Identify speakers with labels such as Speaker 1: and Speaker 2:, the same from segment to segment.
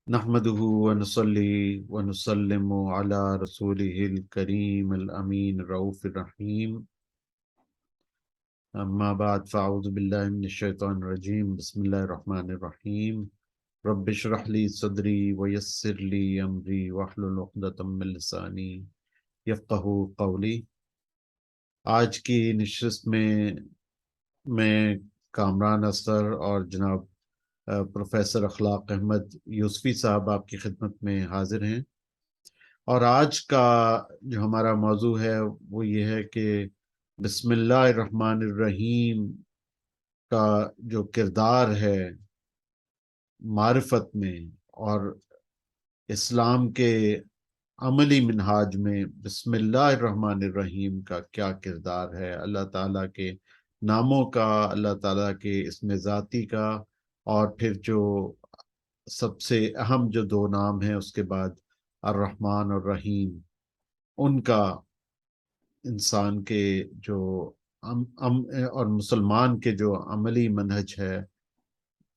Speaker 1: نحمده ونصلي ونسلم على رسوله الكريم الأمين الرؤوف الرحيم. أما بعد فأعوذ بالله من الشيطان الرجيم. بسم الله الرحمن الرحيم. رب اشرح لي صدري ويسر لي أمري واحلل عقدة من لساني يفقهوا قولي. آج کی نشست میں کامران اصغر اور جناب پروفیسر اخلاق احمد یوسفی صاحب آپ کی خدمت میں حاضر ہیں، اور آج کا جو ہمارا موضوع ہے وہ یہ ہے کہ بسم اللہ الرحمن الرحیم کا جو کردار ہے معرفت میں اور اسلام کے عملی منہاج میں بسم اللہ الرحمن الرحیم کا کیا کردار ہے، اللہ تعالیٰ کے ناموں کا، اللہ تعالیٰ کے اسم ذاتی کا، اور پھر جو سب سے اہم جو دو نام ہیں اس کے بعد الرحمن اور رحیم، ان کا انسان کے جو اور مسلمان کے جو عملی منہج ہے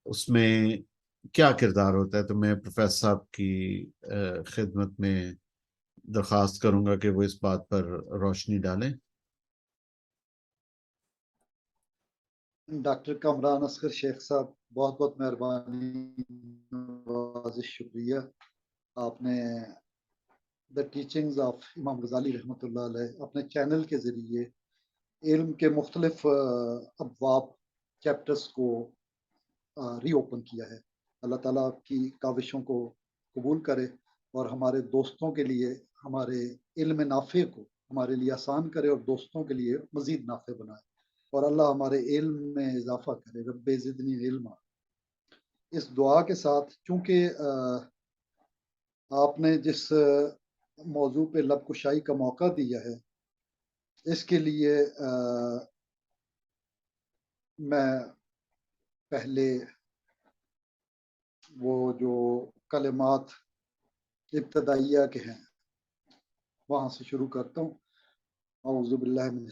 Speaker 1: اس میں کیا کردار ہوتا ہے. تو میں پروفیسر صاحب کی خدمت میں درخواست کروں گا کہ وہ اس بات پر روشنی ڈالیں.
Speaker 2: ڈاکٹر کامران اصغر شیخ صاحب، بہت بہت مہربانی، نوازش، شکریہ. آپ نے دا ٹیچنگز آف امام غزالی رحمۃ اللہ علیہ اپنے چینل کے ذریعے علم کے مختلف ابواب، چیپٹرز کو ری اوپن کیا ہے. اللہ تعالیٰ آپ کی کاوشوں کو قبول کرے اور ہمارے دوستوں کے لیے ہمارے علم نافع کو ہمارے لیے آسان کرے اور دوستوں کے لیے مزید نافع بنائے، اور اللہ ہمارے علم میں اضافہ کرے. رب زدنی علما. اس دعا کے ساتھ، چونکہ آپ نے جس موضوع پہ لب کشائی کا موقع دیا ہے، اس کے لیے میں پہلے وہ جو کلمات ابتدائیہ کے ہیں وہاں سے شروع کرتا ہوں. اعوذ باللہ من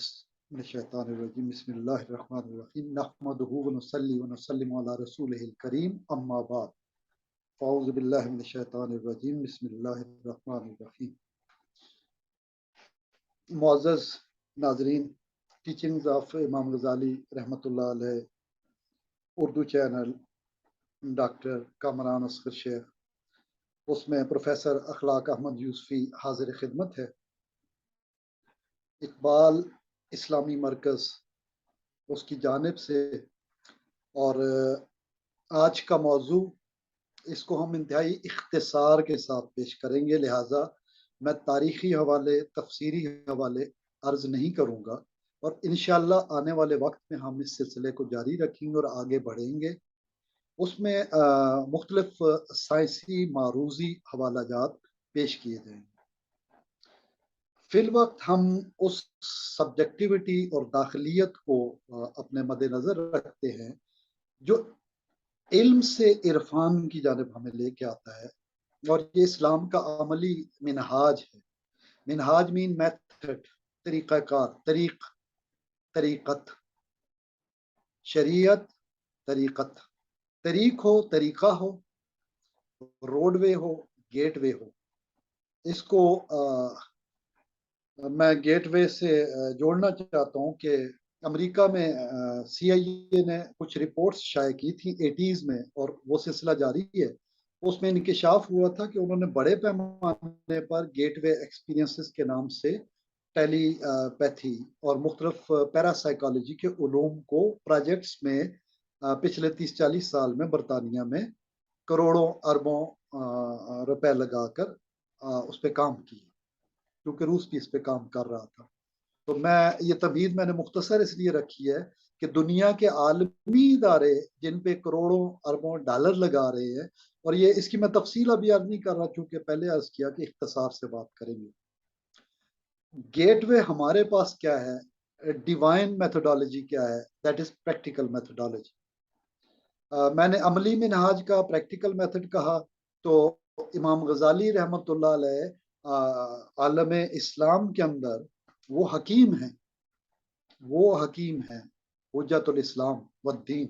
Speaker 2: الشیطان الرجیم. بسم اللہ الرحمن الرحیم. نحمدہ ونصلی ونسلم علی رسولہ الکریم. اما بعد اعوذ باللہ من الشیطان الرجیم. بسم اللہ الرحمن الرحیم. معزز ناظرین، ٹیچنگز آف امام غزالی رحمۃ اللہ علیہ اردو چینل، ڈاکٹر کامران اصغر شیخ، اس میں پروفیسر اخلاق احمد یوسفی حاضر خدمت ہے. اقبال اسلامی مرکز اس کی جانب سے، اور آج کا موضوع اس کو ہم انتہائی اختصار کے ساتھ پیش کریں گے، لہٰذا میں تاریخی حوالے، تفسیری حوالے عرض نہیں کروں گا، اور انشاءاللہ آنے والے وقت میں ہم اس سلسلے کو جاری رکھیں گے اور آگے بڑھیں گے. اس میں مختلف سائنسی معروضی حوالہ جات پیش کیے جائیں گے. فی الوقت ہم اس سبجیکٹیوٹی اور داخلیت کو اپنے مد نظر رکھتے ہیں جو علم سے عرفان کی جانب ہمیں لے کے آتا ہے، اور یہ اسلام کا عملی منہاج ہے. منہاج مین میتھڈ، طریقہ کار، طریقت، شریعت، طریقت. طریق ہو، طریقہ ہو، روڈ وے ہو، گیٹ وے ہو. اس کو میں گیٹ وے سے جوڑنا چاہتا ہوں کہ امریکہ میں سی آئی اے نے کچھ رپورٹس شائع کی تھی 80s میں، اور وہ سلسلہ جاری ہے. اس میں انکشاف ہوا تھا کہ انہوں نے بڑے پیمانے پر گیٹ وے ایکسپیرینسز کے نام سے ٹیلی پیتھی اور مختلف پیراسائیکالوجی کے علوم کو پروجیکٹس میں پچھلے 30-40 سال میں برطانیہ میں کروڑوں اربوں روپے لگا کر اس پہ کام کیا، کیونکہ روس بھی اس پہ کام کر رہا تھا. تو یہ تمہید میں نے مختصر اس لیے رکھی ہے کہ دنیا کے عالمی ادارے جن پہ کروڑوں اربوں ڈالر لگا رہے ہیں، اور یہ اس کی میں تفصیل ابھی عرض نہیں کر رہا چونکہ پہلے عرض کیا کہ اختصار سے بات کریں گے. گیٹ وے ہمارے پاس کیا ہے، ڈیوائن میتھڈالوجی کیا ہے، دیٹ از پریکٹیکل میتھڈالوجی. میں نے عملی منہاج کا پریکٹیکل میتھڈ کہا، تو امام غزالی رحمۃ اللہ علیہ عالم اسلام کے اندر وہ حکیم ہیں حجت الاسلام والدین،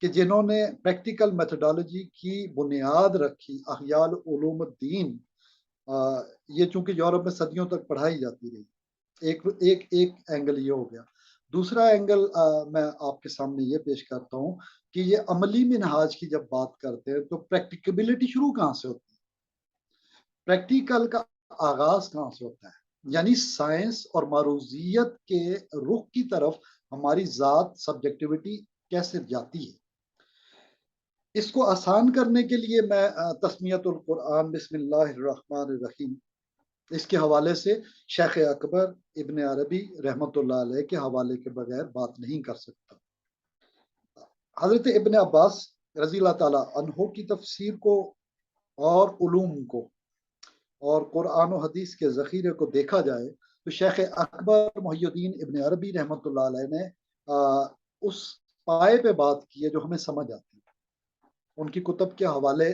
Speaker 2: کہ جنہوں نے پریکٹیکل میتھڈالوجی کی بنیاد رکھی، احیاء علوم الدین، یہ چونکہ یورپ میں صدیوں تک پڑھائی جاتی رہی، ایک اینگل یہ ہو گیا۔ دوسرا اینگل میں آپ کے سامنے یہ پیش کرتا ہوں کہ یہ عملی منہاج کی جب بات کرتے ہیں تو پریکٹیکیبلٹی شروع کہاں سے ہوتی ہے، پریکٹیکل کا آغاز کہاں سے ہوتا ہے، یعنی سائنس اور معروضیت کے رخ کی طرف ہماری ذات سبجیکٹیوٹی کیسے جاتی ہے۔ اس کو آسان کرنے کے لیے میں تسمیت القرآن بسم اللہ الرحمن الرحیم اس کے حوالے سے شیخ اکبر ابن عربی رحمۃ اللہ علیہ کے حوالے کے بغیر بات نہیں کر سکتا۔ حضرت ابن عباس رضی اللہ تعالیٰ عنہ کی تفسیر کو اور علوم کو اور قرآن و حدیث کے ذخیرے کو دیکھا جائے تو شیخ اکبر محی الدین ابن عربی رحمۃ اللہ علیہ نے اس پائے پہ بات کی ہے جو ہمیں سمجھ آتی ہے۔ ان کی کتب کے حوالے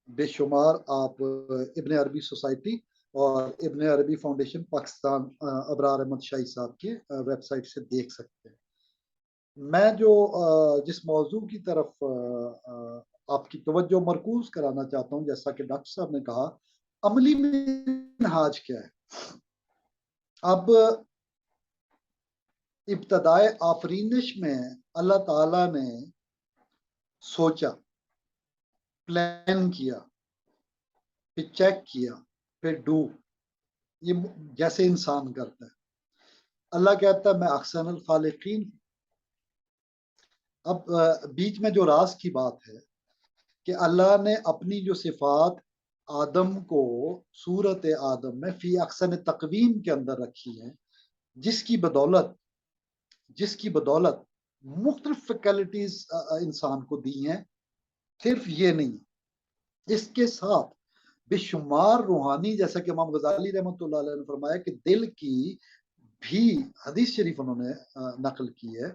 Speaker 2: بے شمار آپ ابن عربی سوسائٹی اور ابن عربی فاؤنڈیشن پاکستان ابرار احمد شاہی صاحب کے ویب سائٹ سے دیکھ سکتے ہیں۔ میں جو جس موضوع کی طرف آپ کی توجہ مرکوز کرانا چاہتا ہوں، جیسا کہ ڈاکٹر صاحب نے کہا، عملی منہاج کیا ہے۔ اب ابتدائے آفرینش میں اللہ تعالیٰ نے سوچا، پلان کیا، پھر چیک کیا، پھر ڈو، یہ جیسے انسان کرتا ہے۔ اللہ کہتا ہے میں احسن الخالقین۔ اب بیچ میں جو راز کی بات ہے کہ اللہ نے اپنی جو صفات آدم کو صورت آدم میں فی احسن تقویم کے اندر رکھی ہیں، جس کی بدولت مختلف فیکلٹیز انسان کو دی ہیں۔ صرف یہ نہیں، اس کے ساتھ بے شمار روحانی، جیسا کہ امام غزالی رحمۃ اللہ علیہ نے فرمایا کہ دل کی بھی، حدیث شریف انہوں نے نقل کی ہے،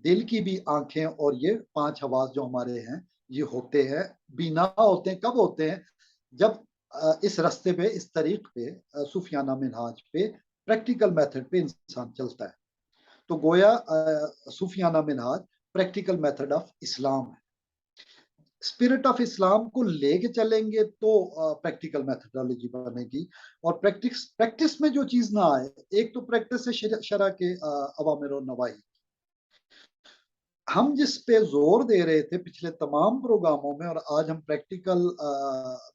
Speaker 2: دل کی بھی آنکھیں اور یہ 5 حواس جو ہمارے ہیں یہ ہوتے ہیں، بینا ہوتے ہیں۔ کب ہوتے ہیں؟ جب اس رستے پہ، اس طریق پہ، صوفیانہ منہاج پہ، پریکٹیکل میتھڈ پہ انسان چلتا ہے۔ تو گویا صوفیانہ منہاج پریکٹیکل میتھڈ آف اسلام ہے۔ اسپرٹ آف اسلام کو لے کے چلیں گے تو پریکٹیکل میتھڈالوجی بنے گی۔ اور پریکٹس میں جو چیز نہ آئے، ایک تو پریکٹس ہے شرع کے اوامر و نواہی، ہم جس پہ زور دے رہے تھے پچھلے تمام پروگراموں میں، اور آج ہم پریکٹیکل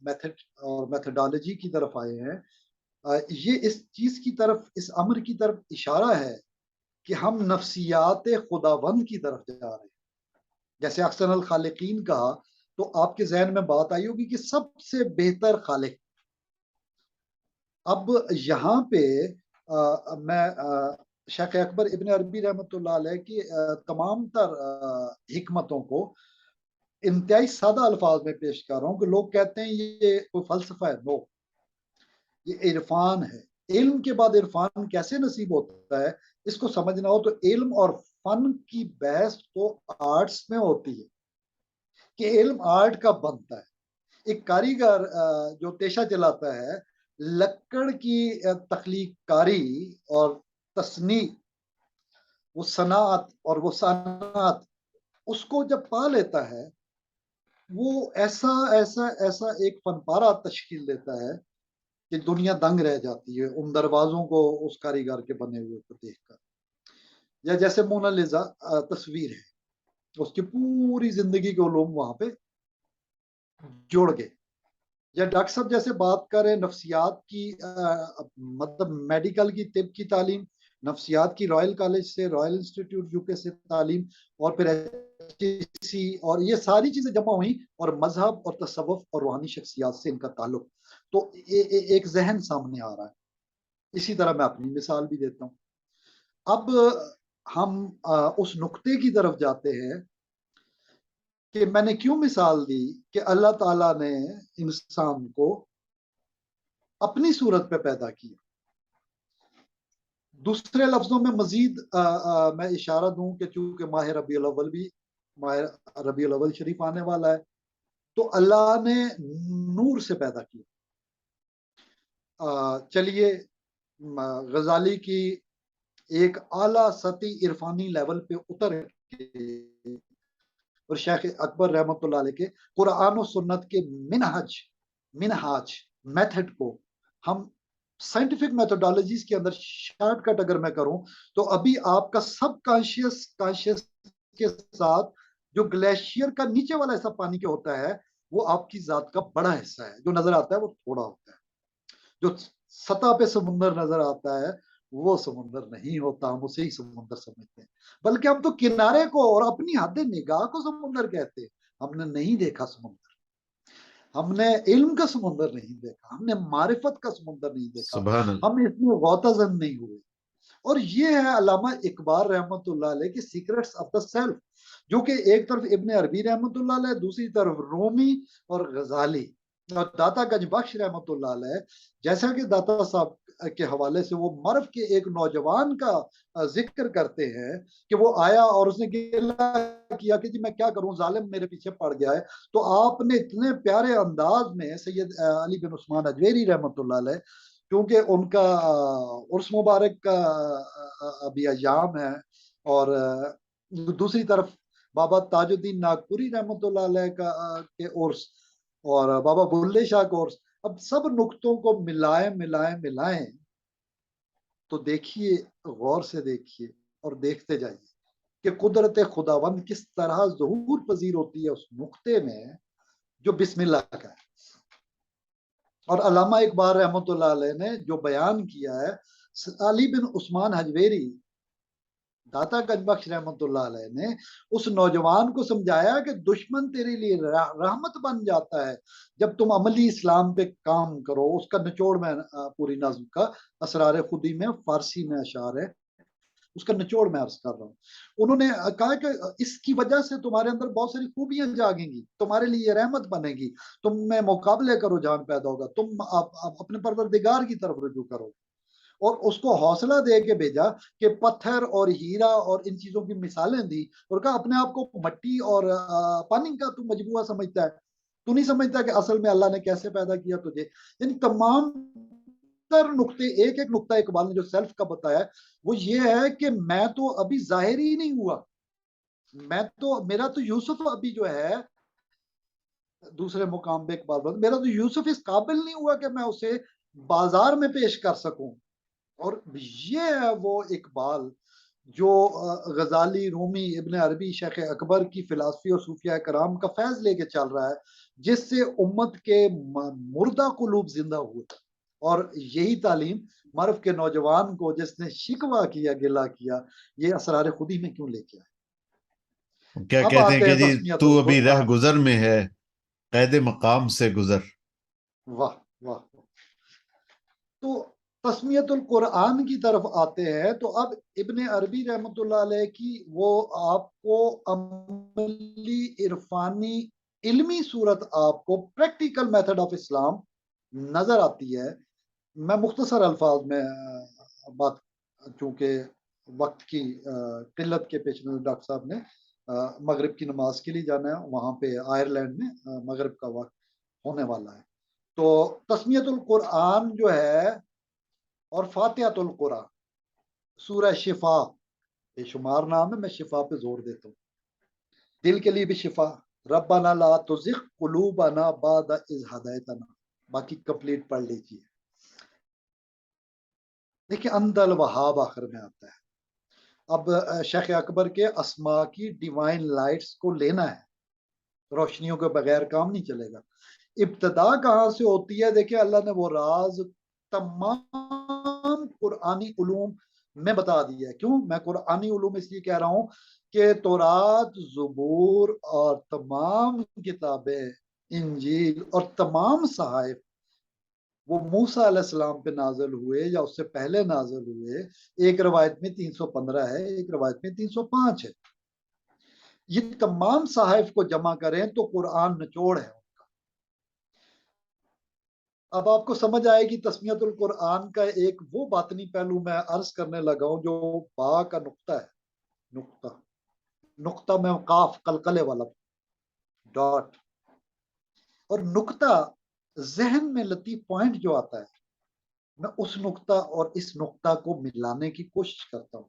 Speaker 2: میتھڈ اور میتھڈالوجی کی طرف آئے ہیں، یہ اس چیز کی طرف، اس امر کی طرف اشارہ ہے کہ ہم نفسیات خداوند کی طرف جا رہے ہیں۔ جیسے احسن الخالقین کہا تو آپ کے ذہن میں بات آئی ہوگی کہ سب سے بہتر خالق۔ اب یہاں پہ میں شیخ اکبر ابن عربی رحمۃ اللہ علیہ کی تمام تر حکمتوں کو انتہائی سادہ الفاظ میں پیش کر رہا ہوں کہ لوگ کہتے ہیں یہ کوئی فلسفہ ہے۔ نو، یہ عرفان ہے۔ علم کے بعد عرفان کیسے نصیب ہوتا ہے، اس کو سمجھنا ہو تو علم اور فن کی بحث تو آرٹس میں ہوتی ہے کہ علم آرٹ کا بنتا ہے۔ ایک کاریگر جو پیشہ چلاتا ہے لکڑ کی تخلیق کاری اور تصنیع، وہ صنعت اور وہ صنعت، اس کو جب پا لیتا ہے وہ ایسا ایسا ایسا ایک فن پارہ تشکیل دیتا ہے کہ دنیا دنگ رہ جاتی ہے ان دروازوں کو اس کاریگر کے بنے ہوئے کو دیکھ کر۔ یا جیسے مونالیزا تصویر ہے، اس کی پوری زندگی کے علوم وہاں پہ جوڑ گئے۔ یا ڈاکٹر صاحب جیسے بات کریں نفسیات کی، مطلب میڈیکل کی، طب کی تعلیم، نفسیات کی رائل کالج سے، رائل انسٹیٹیوٹ یو کے سے تعلیم، اور پھر HTC، اور یہ ساری چیزیں جمع ہوئیں اور مذہب اور تصوف اور روحانی شخصیات سے ان کا تعلق، تو ایک ذہن سامنے آ رہا ہے۔ اسی طرح میں اپنی مثال بھی دیتا ہوں۔ اب ہم اس نقطے کی طرف جاتے ہیں کہ میں نے کیوں مثال دی کہ اللہ تعالیٰ نے انسان کو اپنی صورت پہ پیدا کیا۔ دوسرے لفظوں میں مزید میں اشارہ دوں کہ چونکہ ماہ ربیع الاول بھی، ماہ ربیع الاول شریف آنے والا ہے، تو اللہ نے نور سے پیدا کیا۔ چلیے غزالی کی ایک اعلیٰ سطحی عرفانی لیول پہ اتر کے اور شیخ اکبر رحمۃ اللہ علیہ کے قرآن و سنت کے منہاج میتھڈ کو ہم سائنٹیفک میتھڈالوجیز کے اندر شارٹ کٹ اگر میں کروں تو ابھی آپ کا سب کانشیس کے ساتھ جو گلیشیئر کا نیچے والا حصہ پانی کے ہوتا ہے وہ آپ کی ذات کا بڑا حصہ ہے، جو نظر آتا ہے وہ تھوڑا ہوتا ہے، جو سطح پہ سمندر نظر آتا ہے وہ سمندر نہیں ہوتا، ہم اسے ہی سمندر سمجھتے ہیں، بلکہ ہم تو کنارے کو اور اپنی حد نگاہ کو سمندر کہتے ہیں۔ ہم نے نہیں دیکھا سمندر، ہم نے علم کا سمندر نہیں دیکھا، ہم نے معرفت کا سمندر نہیں دیکھا،
Speaker 1: سبحان اللہ۔
Speaker 2: ہم اس میں غوطہ زن نہیں ہوئے۔ اور یہ ہے علامہ اقبال رحمۃ اللہ علیہ کے سیکرٹس آف دا سیلف، جو کہ ایک طرف ابن عربی رحمۃ اللہ علیہ، دوسری طرف رومی اور غزالی اور داتا گنج بخش رحمۃ اللہ علیہ، جیسا کہ داتا صاحب کے حوالے سے وہ مرو کے ایک نوجوان کا ذکر کرتے ہیں کہ وہ آیا اور اس نے گلا کیا کہ جی میں کیا کروں، ظالم میرے پیچھے پڑ گیا ہے، تو آپ نے اتنے پیارے انداز میں سید علی بن عثمان اجویری رحمۃ اللہ علیہ، کیونکہ ان کا عرس مبارک کا ابھی ایام ہے، اور دوسری طرف بابا تاج الدین ناگپوری رحمۃ اللہ علیہ کا کے عرس اور بابا بلے شاہ کا عرس، اب سب نقطوں کو ملائیں تو دیکھیے، غور سے دیکھیے اور دیکھتے جائیے کہ قدرت خداوند کس طرح ظہور پذیر ہوتی ہے اس نقطے میں جو بسم اللہ کا ہے۔ اور علامہ اقبال رحمۃ اللہ علیہ نے جو بیان کیا ہے، علی بن عثمان حجویری داتا گنج بخش رحمۃ اللہ علیہ نے اس نوجوان کو سمجھایا کہ دشمن تیرے لیے رحمت بن جاتا ہے جب تم عملی اسلام پہ کام کرو۔ اس کا نچوڑ میں پوری نظم کا اسرار خودی میں فارسی میں اشعار ہے، اس کا نچوڑ میں عرض کر رہا ہوں۔ انہوں نے کہا کہ اس کی وجہ سے تمہارے اندر بہت ساری خوبیاں جاگیں گی، تمہارے لیے یہ رحمت بنے گی، تم میں مقابلے کرو جان پیدا ہوگا، تم اپنے پروردگار کی طرف رجوع کرو۔ اور اس کو حوصلہ دے کے بھیجا کہ پتھر اور ہیرا اور ان چیزوں کی مثالیں دی اور کہا اپنے آپ کو مٹی اور پانی کا تو مجموعہ سمجھتا ہے، تو نہیں سمجھتا کہ اصل میں اللہ نے کیسے پیدا کیا تجھے۔ ان تمام تر نقطے، ایک ایک نقطہ اقبال نے جو سیلف کا بتایا وہ یہ ہے کہ میں تو ابھی ظاہر ہی نہیں ہوا، میرا تو یوسف ابھی جو ہے دوسرے مقام پہ اقبال، میرا تو یوسف اس قابل نہیں ہوا کہ میں اسے بازار میں پیش کر سکوں۔ اور یہ ہے وہ اقبال جو غزالی، رومی، ابن عربی، شیخ اکبر کی فلسفی اور صوفیاء کرام کا فیض لے کے چل رہا ہے، جس سے امت کے مردہ قلوب زندہ ہوئے۔ اور یہی تعلیم مرف کے نوجوان کو جس نے شکوہ کیا، گلا کیا، یہ اسرار خودی میں کیوں لے کے آئے۔
Speaker 1: کیا
Speaker 2: اب
Speaker 1: کہتے ہیں
Speaker 2: آتے
Speaker 1: کہ
Speaker 2: ہیں
Speaker 1: جی
Speaker 2: تسمیت
Speaker 1: تو ابھی رہ
Speaker 2: القرآن۔
Speaker 1: گزر میں ہے، قید مقام سے گزر۔
Speaker 2: واہ واہ۔ تو تسمیت القرآن کی طرف آتے ہیں تو اب ابن عربی رحمۃ اللہ علیہ کی وہ آپ کو عملی عرفانی علمی صورت، آپ کو پریکٹیکل میتھڈ آف اسلام نظر آتی ہے۔ میں مختصر الفاظ میں بات، چونکہ وقت کی قلت کے پیش نظر ڈاکٹر صاحب نے مغرب کی نماز کے لیے جانا ہے، وہاں پہ آئرلینڈ میں مغرب کا وقت ہونے والا ہے۔ تو تسمیت القرآن جو ہے اور فاتحۃ القرآن، سورہ شفا، بے شمار نام ہے، میں شفا پہ زور دیتا ہوں، دل کے لیے بھی شفا، ربنا لا تزغ قلوبنا بعد اذ ہدیتنا، باقی کمپلیٹ پڑھ لیجیے۔ دیکھیں انت الوہاب آخر میں آتا ہے۔ اب شیخ اکبر کے اسماء کی ڈیوائن لائٹس کو لینا ہے، روشنیوں کے بغیر کام نہیں چلے گا۔ ابتدا کہاں سے ہوتی ہے؟ دیکھیں اللہ نے وہ راز تمام قرآنی علوم میں بتا دیا ہے۔ کیوں میں قرآنی علوم اس لیے کہہ رہا ہوں کہ تورات، زبور اور تمام کتابیں، انجیل اور تمام صحائف وہ موسیٰ علیہ السلام پہ نازل ہوئے یا اس سے پہلے نازل ہوئے۔ ایک روایت میں 315 ہے، ایک روایت میں 305 ہے۔ یہ تمام صحائف کو جمع کریں تو قرآن نچوڑ ہے۔ اب آپ کو سمجھ آئے گی تسمیت القرآن کا ایک وہ باطنی پہلو میں عرض کرنے لگا ہوں جو با کا نقطہ ہے، نقطہ میں قاف قلقلے والا ڈاٹ، اور نقطہ ذہن میں لطیف پوائنٹ جو آتا ہے، میں اس نقطہ اور اس نقطہ کو ملانے کی کوشش کرتا ہوں۔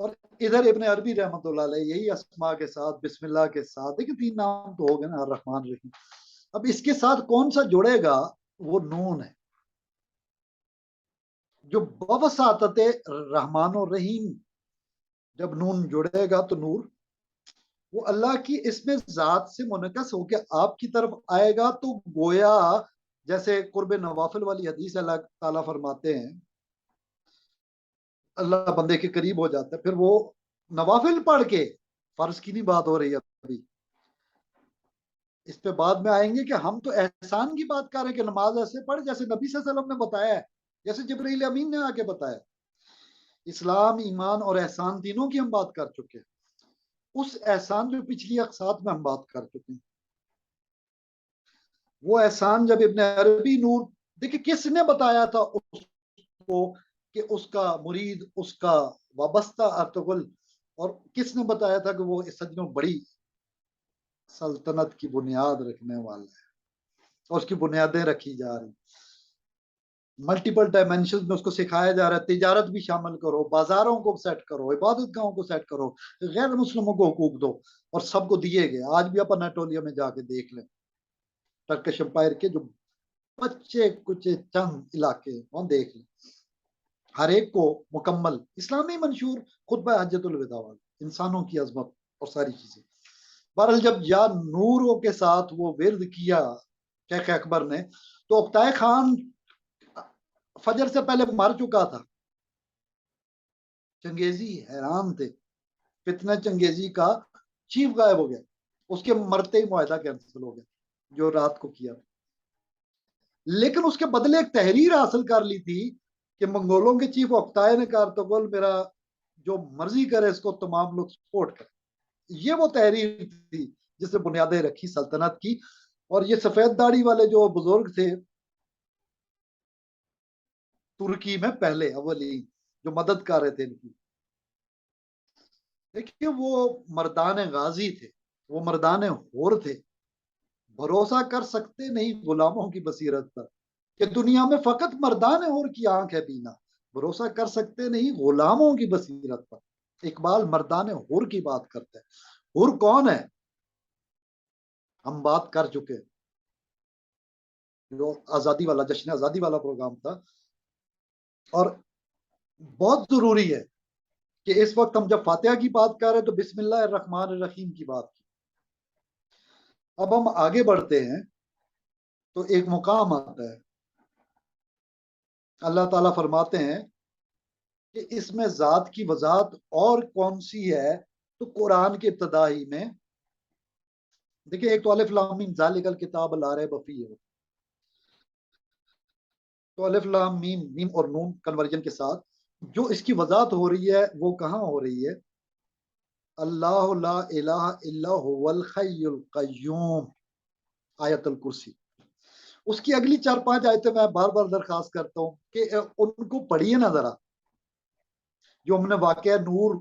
Speaker 2: اور ادھر ابن عربی رحمۃ اللہ علیہ یہی اسما کے ساتھ بسم اللہ کے ساتھ، دیکھیں 3 نام تو ہو گئے نا، الرحمن الرحیم. اب اس کے ساتھ کون سا جڑے گا؟ وہ نون ہے، جو بوساطت رحمان و رحیم. جب نون جڑے گا تو نور وہ اللہ کی اس میں ذات سے منعکس ہو کے آپ کی طرف آئے گا. تو گویا جیسے قرب نوافل والی حدیث اللہ تعالیٰ فرماتے ہیں اللہ بندے کے قریب ہو جاتا ہے، پھر وہ نوافل پڑھ کے، فرض کی نہیں بات ہو رہی ہے ابھی، اس پہ بعد میں آئیں گے کہ ہم تو احسان کی بات کر رہے ہیں کہ نماز ایسے پڑھ جیسے نبی صلی اللہ علیہ وسلم نے بتایا ہے، جیسے جبرائیل امین نے آ کے بتایا. اسلام، ایمان اور احسان تینوں کی ہم بات کر چکے ہیں. اس احسان جو پچھلی اقساط میں ہم بات کر چکے ہیں، وہ احسان جب ابن عربی نور، دیکھیں کس نے بتایا تھا اس کو کہ اس کا مرید، اس کا وابستہ ارطغرل، اور کس نے بتایا تھا کہ وہ سجنوں بڑی سلطنت کی بنیاد رکھنے والا ہے اور اس کی بنیادیں رکھی جا رہی. ملٹیپل ڈائمینشن میں اس کو سکھایا جا رہا ہے، تجارت بھی شامل کرو، بازاروں کو سیٹ کرو، عبادت گاہوں کو سیٹ کرو، غیر مسلموں کو حقوق دو، اور سب کو دیے گئے. آج بھی آپ اناٹولیا میں جا کے دیکھ لیں، ٹرکش امپائر کے جو بچے کچھ چند علاقے وہاں دیکھ لیں، ہر ایک کو مکمل اسلامی منشور خطبہ حجت الوداع والا، انسانوں کی عظمت اور ساری چیزیں. بہرحال جب یا نوروں کے ساتھ وہ ورد کیا شیخ اکبر نے، تو اقتائے خان فجر سے پہلے مر چکا تھا. چنگیزی حیران تھے، فتنہ چنگیزی کا چیف غائب ہو گیا، اس کے مرتے ہی معاہدہ کینسل ہو گیا جو رات کو کیا. لیکن اس کے بدلے ایک تحریر حاصل کر لی تھی کہ منگولوں کے چیف اقتائے نے کہا ارطغرل میرا جو مرضی کرے اس کو تمام لوگ سپورٹ کریں. یہ وہ تحریر تھی جس نے بنیادیں رکھی سلطنت کی. اور یہ سفید داڑھی والے جو بزرگ تھے ترکی میں پہلے اولی جو مدد کر رہے تھے ان کی، دیکھیے وہ مردان غازی تھے، وہ مردان ہور تھے. بھروسہ کر سکتے نہیں غلاموں کی بصیرت پر کہ دنیا میں فقط مردان ہور کی آنکھ ہے بینا، بھروسہ کر سکتے نہیں غلاموں کی بصیرت پر. اقبال مردان ہور کی بات کرتا ہے. ہور کون ہے؟ ہم بات کر چکے، جو آزادی والا جشن آزادی والا پروگرام تھا. اور بہت ضروری ہے کہ اس وقت ہم جب فاتحہ کی بات کر رہے ہیں تو بسم اللہ الرحمن الرحیم کی بات کی. اب ہم آگے بڑھتے ہیں تو ایک مقام آتا ہے، اللہ تعالیٰ فرماتے ہیں کہ اس میں ذات کی وضاحت اور کون سی ہے. تو قرآن کے ابتدائی میں دیکھیں، ایک تو الف لام میم ذالک الکتاب لا ریب فیہ ہے، تو الف لام میم، میم اور نون کنورژن کے ساتھ جو اس کی وضاحت ہو رہی ہے وہ کہاں ہو رہی ہے؟ اللہ لا الہ الا هو الحی القیوم، آیت الکرسی. اس کی اگلی 4-5 آیتیں میں بار بار درخواست کرتا ہوں کہ ان کو پڑھیے نا ذرا. جو ہم نے واقعہ نور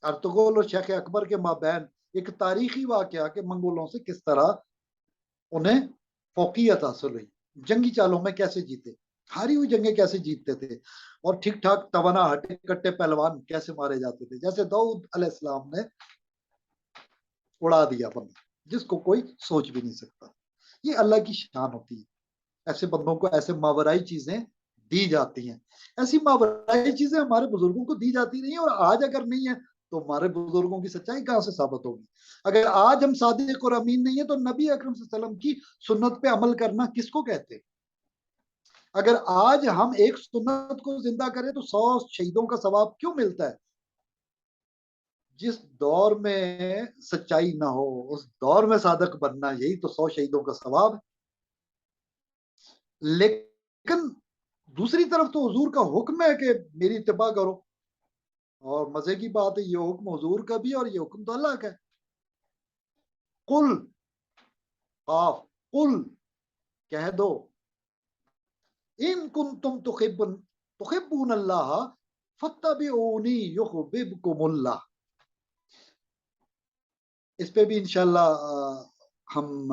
Speaker 2: ارطغرل اور شیخ اکبر کے مابین ایک تاریخی واقعہ کہ منگولوں سے کس طرح انہیں فوقیت حاصل ہوئی، جنگی چالوں میں کیسے جیتے، ہاری ہوئی جنگیں کیسے جیتتے تھے، اور ٹھیک ٹھاک توانا ہٹے کٹے پہلوان کیسے مارے جاتے تھے، جیسے داؤد علیہ السلام نے اڑا دیا بندہ جس کو کوئی سوچ بھی نہیں سکتا. یہ اللہ کی شان ہوتی ہے، ایسے بندوں کو ایسے ماورائی چیزیں دی جاتی ہیں. ایسی ماورائی چیزیں ہمارے بزرگوں کو دی جاتی نہیں، اور آج اگر نہیں ہے تو ہمارے بزرگوں کی سچائی کہاں سے ثابت ہوگی؟ اگر آج ہم صادق اور امین نہیں ہے تو نبی اکرم صلی اللہ علیہ وسلم کی سنت پہ عمل کرنا کس کو کہتے؟ اگر آج ہم ایک سنت کو زندہ کریں تو 100 شہیدوں کا ثواب کیوں ملتا ہے؟ جس دور میں سچائی نہ ہو اس دور میں صادق بننا، یہی تو 100 شہیدوں کا ثواب. لیکن دوسری طرف تو حضور کا حکم ہے کہ میری اتباع کرو، اور مزے کی بات ہے یہ حکم حضور کا بھی اور یہ حکم تو اللہ کا ہے. قل، قاف، قل کہہ دو، ان کنتم تحبون اللہ فاتبعونی یحببکم اللہ. اس پہ بھی انشاءاللہ ہم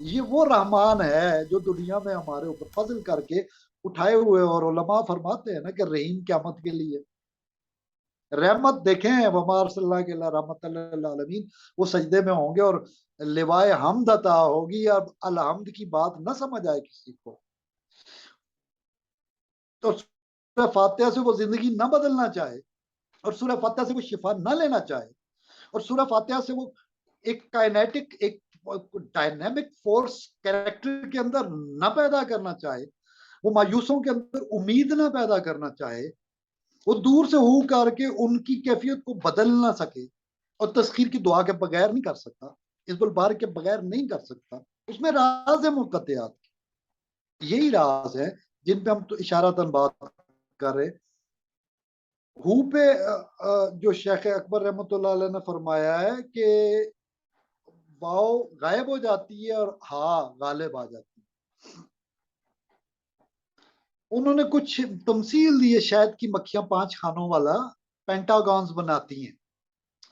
Speaker 2: یہ وہ رحمان ہے جو دنیا میں ہمارے اوپر فضل کر کے اٹھائے ہوئے، اور علماء فرماتے ہیں نا کہ رحیم قیامت کے لیے رحمت دیکھیں، وما صلی اللہ کے رحمت اللہ عالمین، وہ سجدے میں ہوں گے اور لوائے حمد عطا ہوگی، اب الحمد کی بات نہ سمجھ آئے کسی کو تو سورہ فاتحہ سے وہ زندگی نہ بدلنا چاہے، اور سورہ فاتحہ سے وہ شفا نہ لینا چاہے، اور سورہ فاتحہ سے وہ ایک کائنیٹک، ایک ڈائنامک فورس کریکٹر کے اندر نہ پیدا کرنا چاہے، وہ مایوسوں کے اندر امید نہ پیدا کرنا چاہے، وہ دور سے ہو کر کے ان کی کیفیت کو بدل نہ سکے، اور تسخیر کی دعا کے بغیر نہیں کر سکتا، حزب البار کے بغیر نہیں کر سکتا، اس میں راز ہے منقطعات، یہی راز ہے جن پہ ہم تو اشارتاً بات کر رہے۔ ہو پہ جو شیخ اکبر رحمۃ اللہ علیہ نے فرمایا ہے کہ واؤ غائب ہو جاتی ہے اور ہاں غالب آ جاتی ہے، انہوں نے کچھ تمثیل دی ہے، شاید کی مکھیاں 5 خانوں والا پینٹاگونز بناتی ہیں،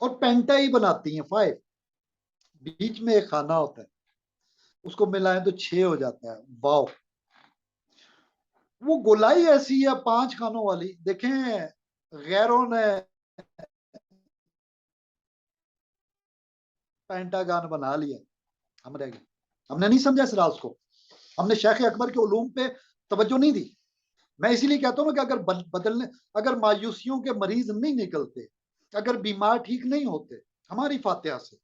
Speaker 2: اور پینٹا ہی بناتی ہیں 5، بیچ میں ایک خانہ ہوتا ہے، اس کو ملائیں تو 6 ہو جاتا ہے، واؤ، وہ گولائی ایسی ہے 5 خانوں والی، دیکھیں غیروں نے پینٹاگان بنا لیا، ہم رہ گئے، ہم نے نہیں سمجھا اس راز کو، ہم نے شیخ اکبر کے علوم پہ توجہ نہیں دی۔ میں اسی لیے کہتا ہوں کہ اگر بدلنے، اگر مایوسیوں کے مریض نہیں نکلتے، اگر بیمار ٹھیک نہیں ہوتے ہماری فاتحہ سے،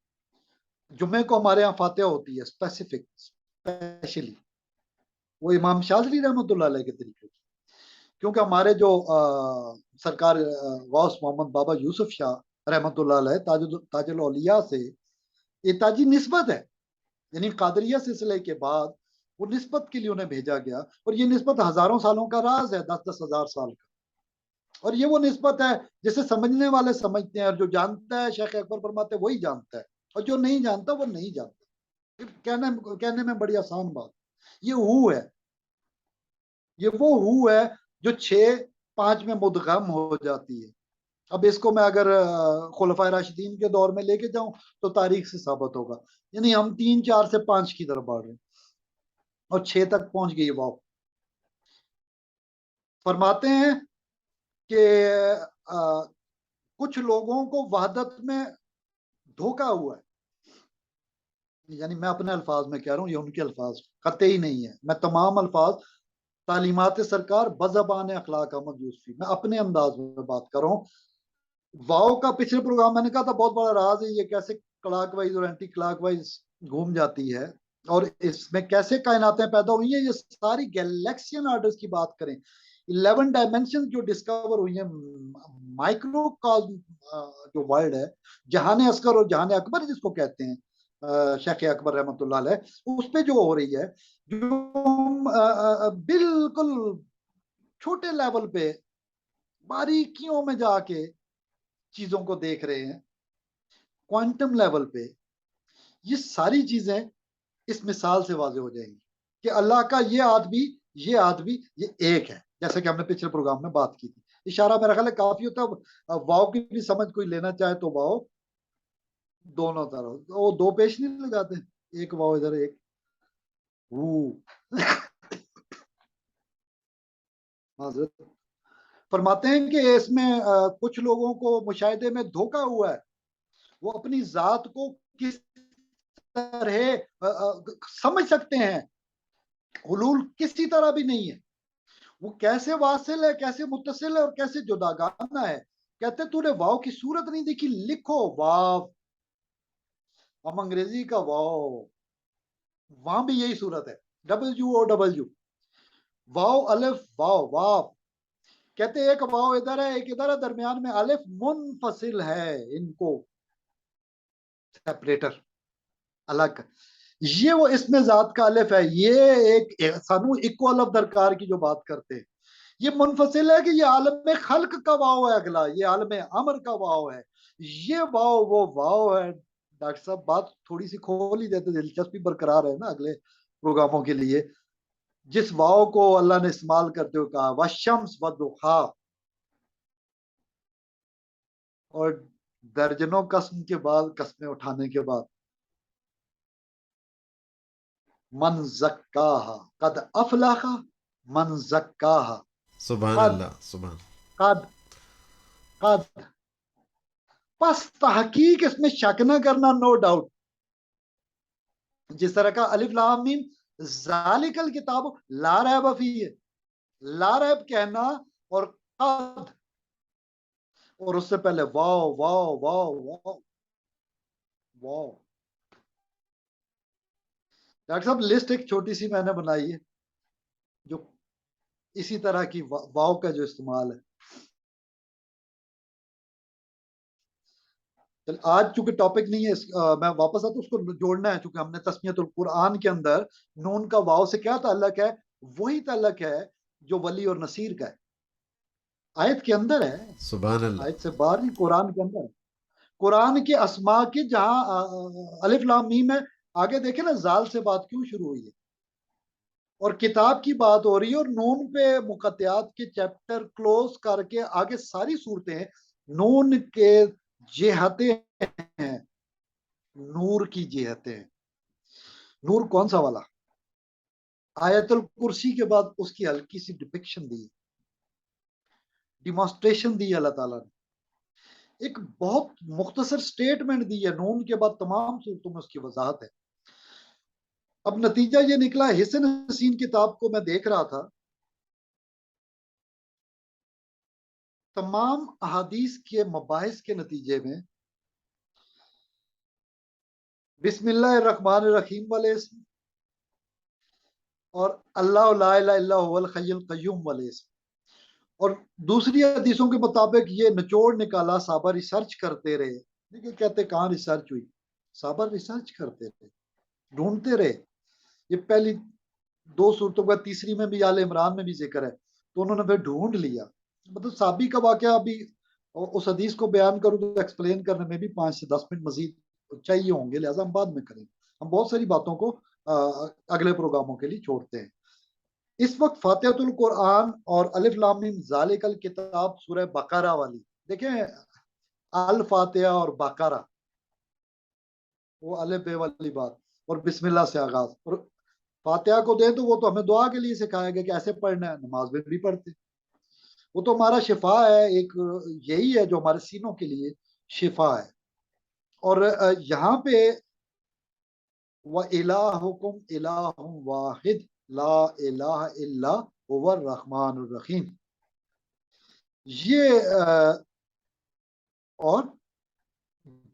Speaker 2: جمعے کو ہمارے ہاں فاتحہ ہوتی ہے اسپیسیفک، اسپیشلی وہ امام شاذلی رحمۃ اللہ علیہ کے طریقے کی، کیونکہ ہمارے جو سرکار غوث محمد بابا یوسف شاہ رحمۃ اللہ علیہ تاج الاولیاء سے یہ تاجی نسبت ہے، یعنی قادریہ سلسلے کے بعد وہ نسبت کے لیے انہیں بھیجا گیا، اور یہ نسبت ہزاروں سالوں کا راز ہے، 10,000 سال کا، اور یہ وہ نسبت ہے جسے سمجھنے والے سمجھتے ہیں، اور جو جانتا ہے شیخ اکبر فرماتے وہی جانتا ہے، اور جو نہیں جانتا وہ نہیں جانتا، کہنے میں بڑی آسان بات، یہ ہو ہے، یہ وہ ہو ہے جو 6-5 میں مدغم ہو جاتی ہے۔ اب اس کو میں اگر خلفائے راشدین کے دور میں لے کے جاؤں تو تاریخ سے ثابت ہوگا، یعنی ہم 3 4 سے 5 کی طرف بڑھ رہے ہیں، اور 6 تک پہنچ گئی واؤ۔ فرماتے ہیں کہ کچھ لوگوں کو وحدت میں دھوکا ہوا ہے، یعنی میں اپنے الفاظ میں کہہ رہا ہوں، یہ ان کے الفاظ قطعی نہیں ہے، میں تمام الفاظ تعلیمات سرکار بزبان اخلاق احمد یوسفی، میں اپنے انداز میں بات کر رہا ہوں۔ واؤ کا پچھلے پروگرام میں نے کہا تھا بہت بڑا راز ہے، یہ کیسے کلاک وائز اور اینٹی کلاک وائز گھوم جاتی ہے، اور اس میں کیسے کائناتیں پیدا ہوئی ہیں، یہ ساری گیلیکسین آرڈرز کی بات کریں، 11 ڈائمینشن جو ڈسکور ہوئی ہیں، مائکرو کازم جو ورلڈ ہے، جہان اصغر اور جہان اکبر جس کو کہتے ہیں شیخ اکبر رحمۃ اللہ علیہ، اس پہ جو ہو رہی ہے، جو بالکل چھوٹے لیول پہ باریکیوں میں جا کے چیزوں کو دیکھ رہے ہیں، کوانٹم لیول پہ، یہ ساری چیزیں اس مثال سے واضح ہو جائیں گی کہ اللہ کا یہ آدمی یہ ایک ہے، جیسے کہ ہم نے پچھلے پروگرام میں بات کی تھی، اشارہ میرا خیال ہے کافی ہوتا ہے، واؤ کی بھی سمجھ کوئی لینا چاہے تو واؤ دونوں طرف، وہ 2 پیش نہیں لگاتے، ایک واؤ ادھر ایک حضرت فرماتے ہیں کہ اس میں کچھ لوگوں کو مشاہدے میں دھوکا ہوا ہے، وہ اپنی ذات کو کس طرح سمجھ سکتے ہیں، حلول کسی طرح بھی نہیں ہے، وہ کیسے واصل ہے، کیسے متصل ہے، اور کیسے جداگانہ ہے، کہتے تو نے واؤ کی صورت نہیں دیکھی، لکھو واو، ہم انگریزی کا واو، وہاں بھی یہی صورت ہے، WOW، واو الف واو واو، کہتے ایک واو ادھر ہے ایک ادھر ہے، درمیان میں الف منفصل ہے، ان کو سیپریٹر الگ، یہ وہ اس میں ذات کا الف ہے، یہ ایک سانو اکو الف درکار کی جو بات کرتے ہیں، یہ منفصل ہے کہ یہ عالم خلق کا واو ہے، اگلا یہ عالم امر کا واو ہے، یہ واو وہ واو ہے۔ ڈاکٹر صاحب بات تھوڑی سی کھول ہی دیتے، دلچسپی برقرار ہے نا اگلے پروگراموں کے لیے، جس واو کو اللہ نے استعمال کرتے ہوئے کہا والشمس والضحیٰ، اور درجنوں قسم کے بعد قسمیں اٹھانے کے بعد من زکاہا قد افلح من زکاہا.
Speaker 1: سبحان
Speaker 2: قد
Speaker 1: اللہ، سبحان.
Speaker 2: قد قد پس تحقیق اس میں شک نہ کرنا، نو ڈاؤٹ. جس طرح کا الف لام میم ذالک الکتاب لا ریب فیہ، لا ریب کہنا، اور قد، اور اس سے پہلے واو واو واو واو واو. ڈاکٹر صاحب لسٹ ایک چھوٹی سی میں نے بنائی ہے جو اسی طرح کی واو کا جو استعمال ہے. آج چونکہ ٹاپک نہیں ہے، میں واپس آتا ہوں، اس کو جوڑنا ہے. چونکہ ہم نے تسمیت القرآن کے اندر نون کا واو سے کیا تعلق ہے؟ وہی تعلق ہے جو ولی اور نصیر کا ہے. آیت کے اندر ہے،
Speaker 1: سبحان اللہ.
Speaker 2: آیت سے باہر نہیں، قرآن کے اندر ہے. قرآن کے اسماء کی جہاں الف لام میم ہے، آگے دیکھیں نا زال سے بات کیوں شروع ہوئی ہے، اور کتاب کی بات ہو رہی ہے، اور نون پہ مقطعات کے چیپٹر کلوز کر کے آگے ساری صورتیں نون کے جہتیں ہیں، نور کی جہتیں ہیں. نور کون سا والا؟ آیت الکرسی کے بعد اس کی ہلکی سی ڈپکشن دی، ڈیمانسٹریشن دی اللہ تعالیٰ نے. ایک بہت مختصر سٹیٹمنٹ دی ہے، نون کے بعد تمام صورتوں میں اس کی وضاحت ہے. اب نتیجہ یہ نکلا، حسن حسین کتاب کو میں دیکھ رہا تھا، تمام احادیث کے مباحث کے نتیجے میں بسم اللہ الرحمن الرحیم والے اسم اور اللہ لا الہ الا هو الحی القیوم والے اسم، اور دوسری حدیثوں کے مطابق یہ نچوڑ نکالا، صحابہ ریسرچ کرتے رہے. دیکھیں کہتے کہاں ریسرچ ہوئی، صحابہ ریسرچ کرتے رہے، ڈھونڈتے رہے. یہ پہلی دو صورتوں کا، تیسری میں بھی آل عمران میں بھی ذکر ہے، تو انہوں نے پھر ڈھونڈ لیا. مطلب صحابی کا واقعہ ابھی اس حدیث کو بیان کروں تو ایکسپلین کرنے میں بھی 5 سے 10 منٹ مزید چاہیے ہوں گے، لہٰذا ہم بعد میں کریں. ہم بہت ساری باتوں کو اگلے پروگراموں کے لیے چھوڑتے ہیں. اس وقت فاتحۃ القرآن اور الف لام میم ذالک الکتاب سورہ بقرہ والی دیکھیں، الفاتحہ اور بقرہ، وہ الف بے والی بات، اور بسم اللہ سے آغاز. اور فاتحہ کو دیں تو وہ تو ہمیں دعا کے لیے سکھایا گیا کہ ایسے پڑھنا ہے، نماز میں بھی پڑھتے. وہ تو ہمارا شفا ہے، ایک یہی ہے جو ہمارے سینوں کے لیے شفا ہے. اور یہاں پہ وَإِلَٰهُكُمْ إِلَٰهٌ وَاحِدٌ لَا إِلَٰهَ إِلَّا هُوَ الرَّحْمَٰنُ الرَّحِيمُ. یہ اور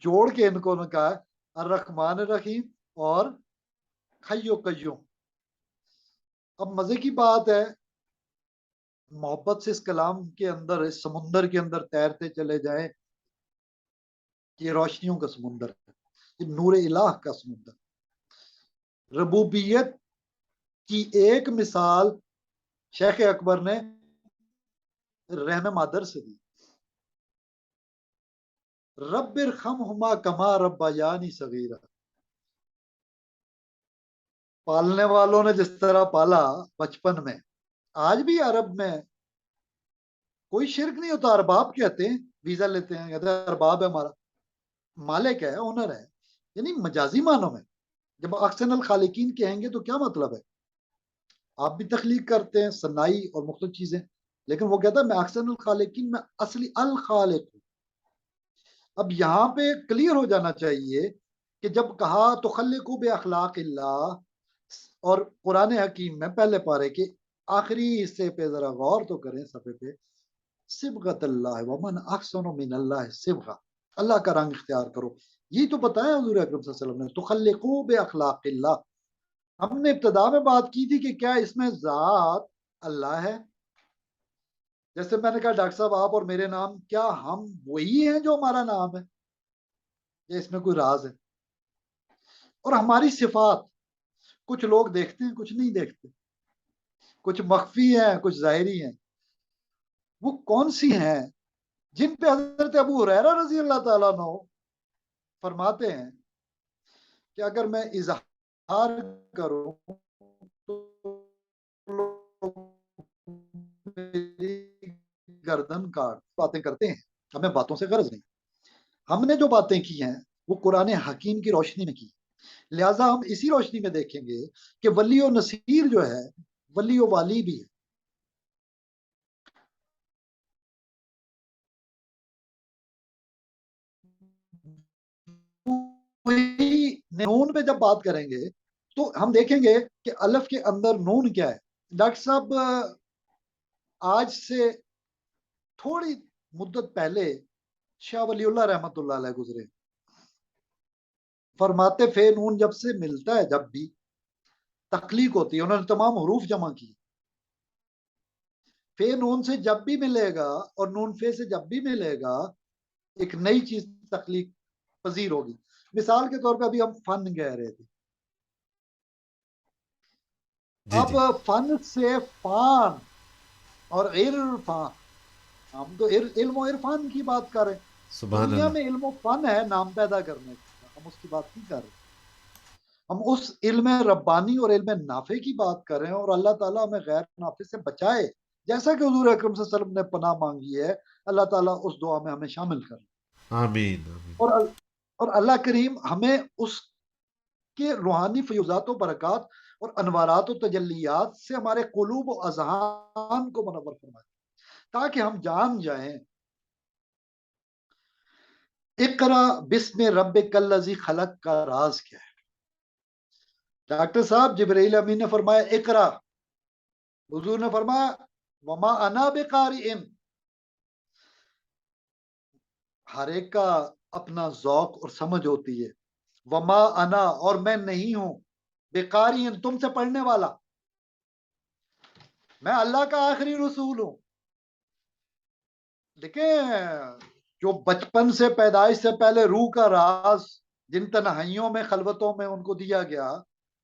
Speaker 2: جوڑ کے ان کو نے کہا الرحمن الرحیم اور حی و قیوم. اب مزے کی بات ہے، محبت سے اس کلام کے اندر، اس سمندر کے اندر تیرتے چلے جائیں. یہ روشنیوں کا سمندر ہے، یہ نور الہ کا سمندر. ربوبیت کی ایک مثال شیخ اکبر نے رحم مادر سے دی، رب ارحمہما کما ربیانی صغیرا. پالنے والوں نے جس طرح پالا بچپن میں. آج بھی عرب میں کوئی شرک نہیں ہوتا، ارباب کہتے ہیں، ویزا لیتے ہیں، کہتے ہیں ارباب ہے ہمارا، مالک ہے، اونر ہے. یعنی مجازی معنوں میں. جب احسن الخالقین کہیں گے تو کیا مطلب ہے؟ آپ بھی تخلیق کرتے ہیں، صنائی اور مختلف چیزیں، لیکن وہ کہتا ہے میں احسن الخالقین میں اصلی الخالق ہوں. اب یہاں پہ کلیئر ہو جانا چاہیے کہ جب کہا تخلقوا باخلاق اللہ، اور قرآن حکیم میں پہلے پارے کے آخری حصے پہ ذرا غور تو کریں، صفحے پہ، صبغۃ اللہ ومن احسن من اللہ صبغہ، اللہ کا رنگ اختیار کرو. یہی تو بتایا حضور اکرم صلی اللہ علیہ وسلم نے، تخلقوا باخلاق اللہ. ہم نے ابتدا میں بات کی تھی کہ کیا اس میں ذات اللہ ہے؟ جیسے میں نے کہا ڈاکٹر صاحب آپ اور میرے نام، کیا ہم وہی ہیں جو ہمارا نام ہے، یا اس میں کوئی راز ہے؟ اور ہماری صفات کچھ لوگ دیکھتے ہیں، کچھ نہیں دیکھتے، کچھ مخفی ہیں، کچھ ظاہری ہیں. وہ کون سی ہیں جن پہ حضرت ابو ہریرہ رضی اللہ تعالیٰ عنہ فرماتے ہیں کہ اگر میں اظہار کروں تو لوگ میری گردن کاٹ. باتیں کرتے ہیں، ہمیں باتوں سے غرض نہیں. ہم نے جو باتیں کی ہیں وہ قرآن حکیم کی روشنی میں کی. لہٰذا ہم اسی روشنی میں دیکھیں گے کہ ولی و نصیر جو ہے ولی و والی بھی ہے. نون پہ جب بات کریں گے تو ہم دیکھیں گے کہ الف کے اندر نون کیا ہے. ڈاکٹر صاحب آج سے تھوڑی مدت پہلے شاہ ولی اللہ رحمت اللہ علیہ گزرے. فرماتے فے نون جب سے ملتا ہے جب بھی تخلیق ہوتی ہے. انہوں نے تمام حروف جمع کی. فے نون سے جب بھی ملے گا اور نون فے سے جب بھی ملے گا ایک نئی چیز تخلیق پذیر ہوگی. مثال کے طور پہ ابھی ہم فن کہہ رہے تھے.
Speaker 1: جی
Speaker 2: اب
Speaker 1: جی
Speaker 2: فن سے فان اور عرفان. ہم تو علم و عرفان کی بات کر رہے ہیں.
Speaker 1: سبحان
Speaker 2: دنیا
Speaker 1: اللہ.
Speaker 2: میں علم و فن ہے نام پیدا کرنے کا, ہم اس کی بات نہیں کر رہے. ہم اس علم ربانی اور علم نافع کی بات کر رہے ہیں, اور اللہ تعالیٰ ہمیں غیر نافع سے بچائے. جیسا کہ حضور اکرم صلی اللہ علیہ وسلم نے پناہ مانگی ہے, اللہ تعالیٰ اس دعا میں ہمیں شامل کر.
Speaker 1: آمین آمین.
Speaker 2: اور اللہ کریم ہمیں اس کے روحانی فیوزات و برکات اور انوارات و تجلیات سے ہمارے قلوب و اذہان کو منور فرمائے, تاکہ ہم جان جائیں اقرا بسم ربک الذی خلق کا راز کیا ہے. ڈاکٹر صاحب جبرائیل امین نے فرمایا اقرا, حضور نے فرمایا وما انا بقارئ. ہر ایک کا اپنا ذوق اور سمجھ ہوتی ہے. وما انا, اور میں نہیں ہوں, بقارئ, تم سے پڑھنے والا. میں اللہ کا آخری رسول ہوں. دیکھیں جو بچپن سے پیدائش سے پہلے روح کا راز جن تنہائیوں میں خلوتوں میں ان کو دیا گیا,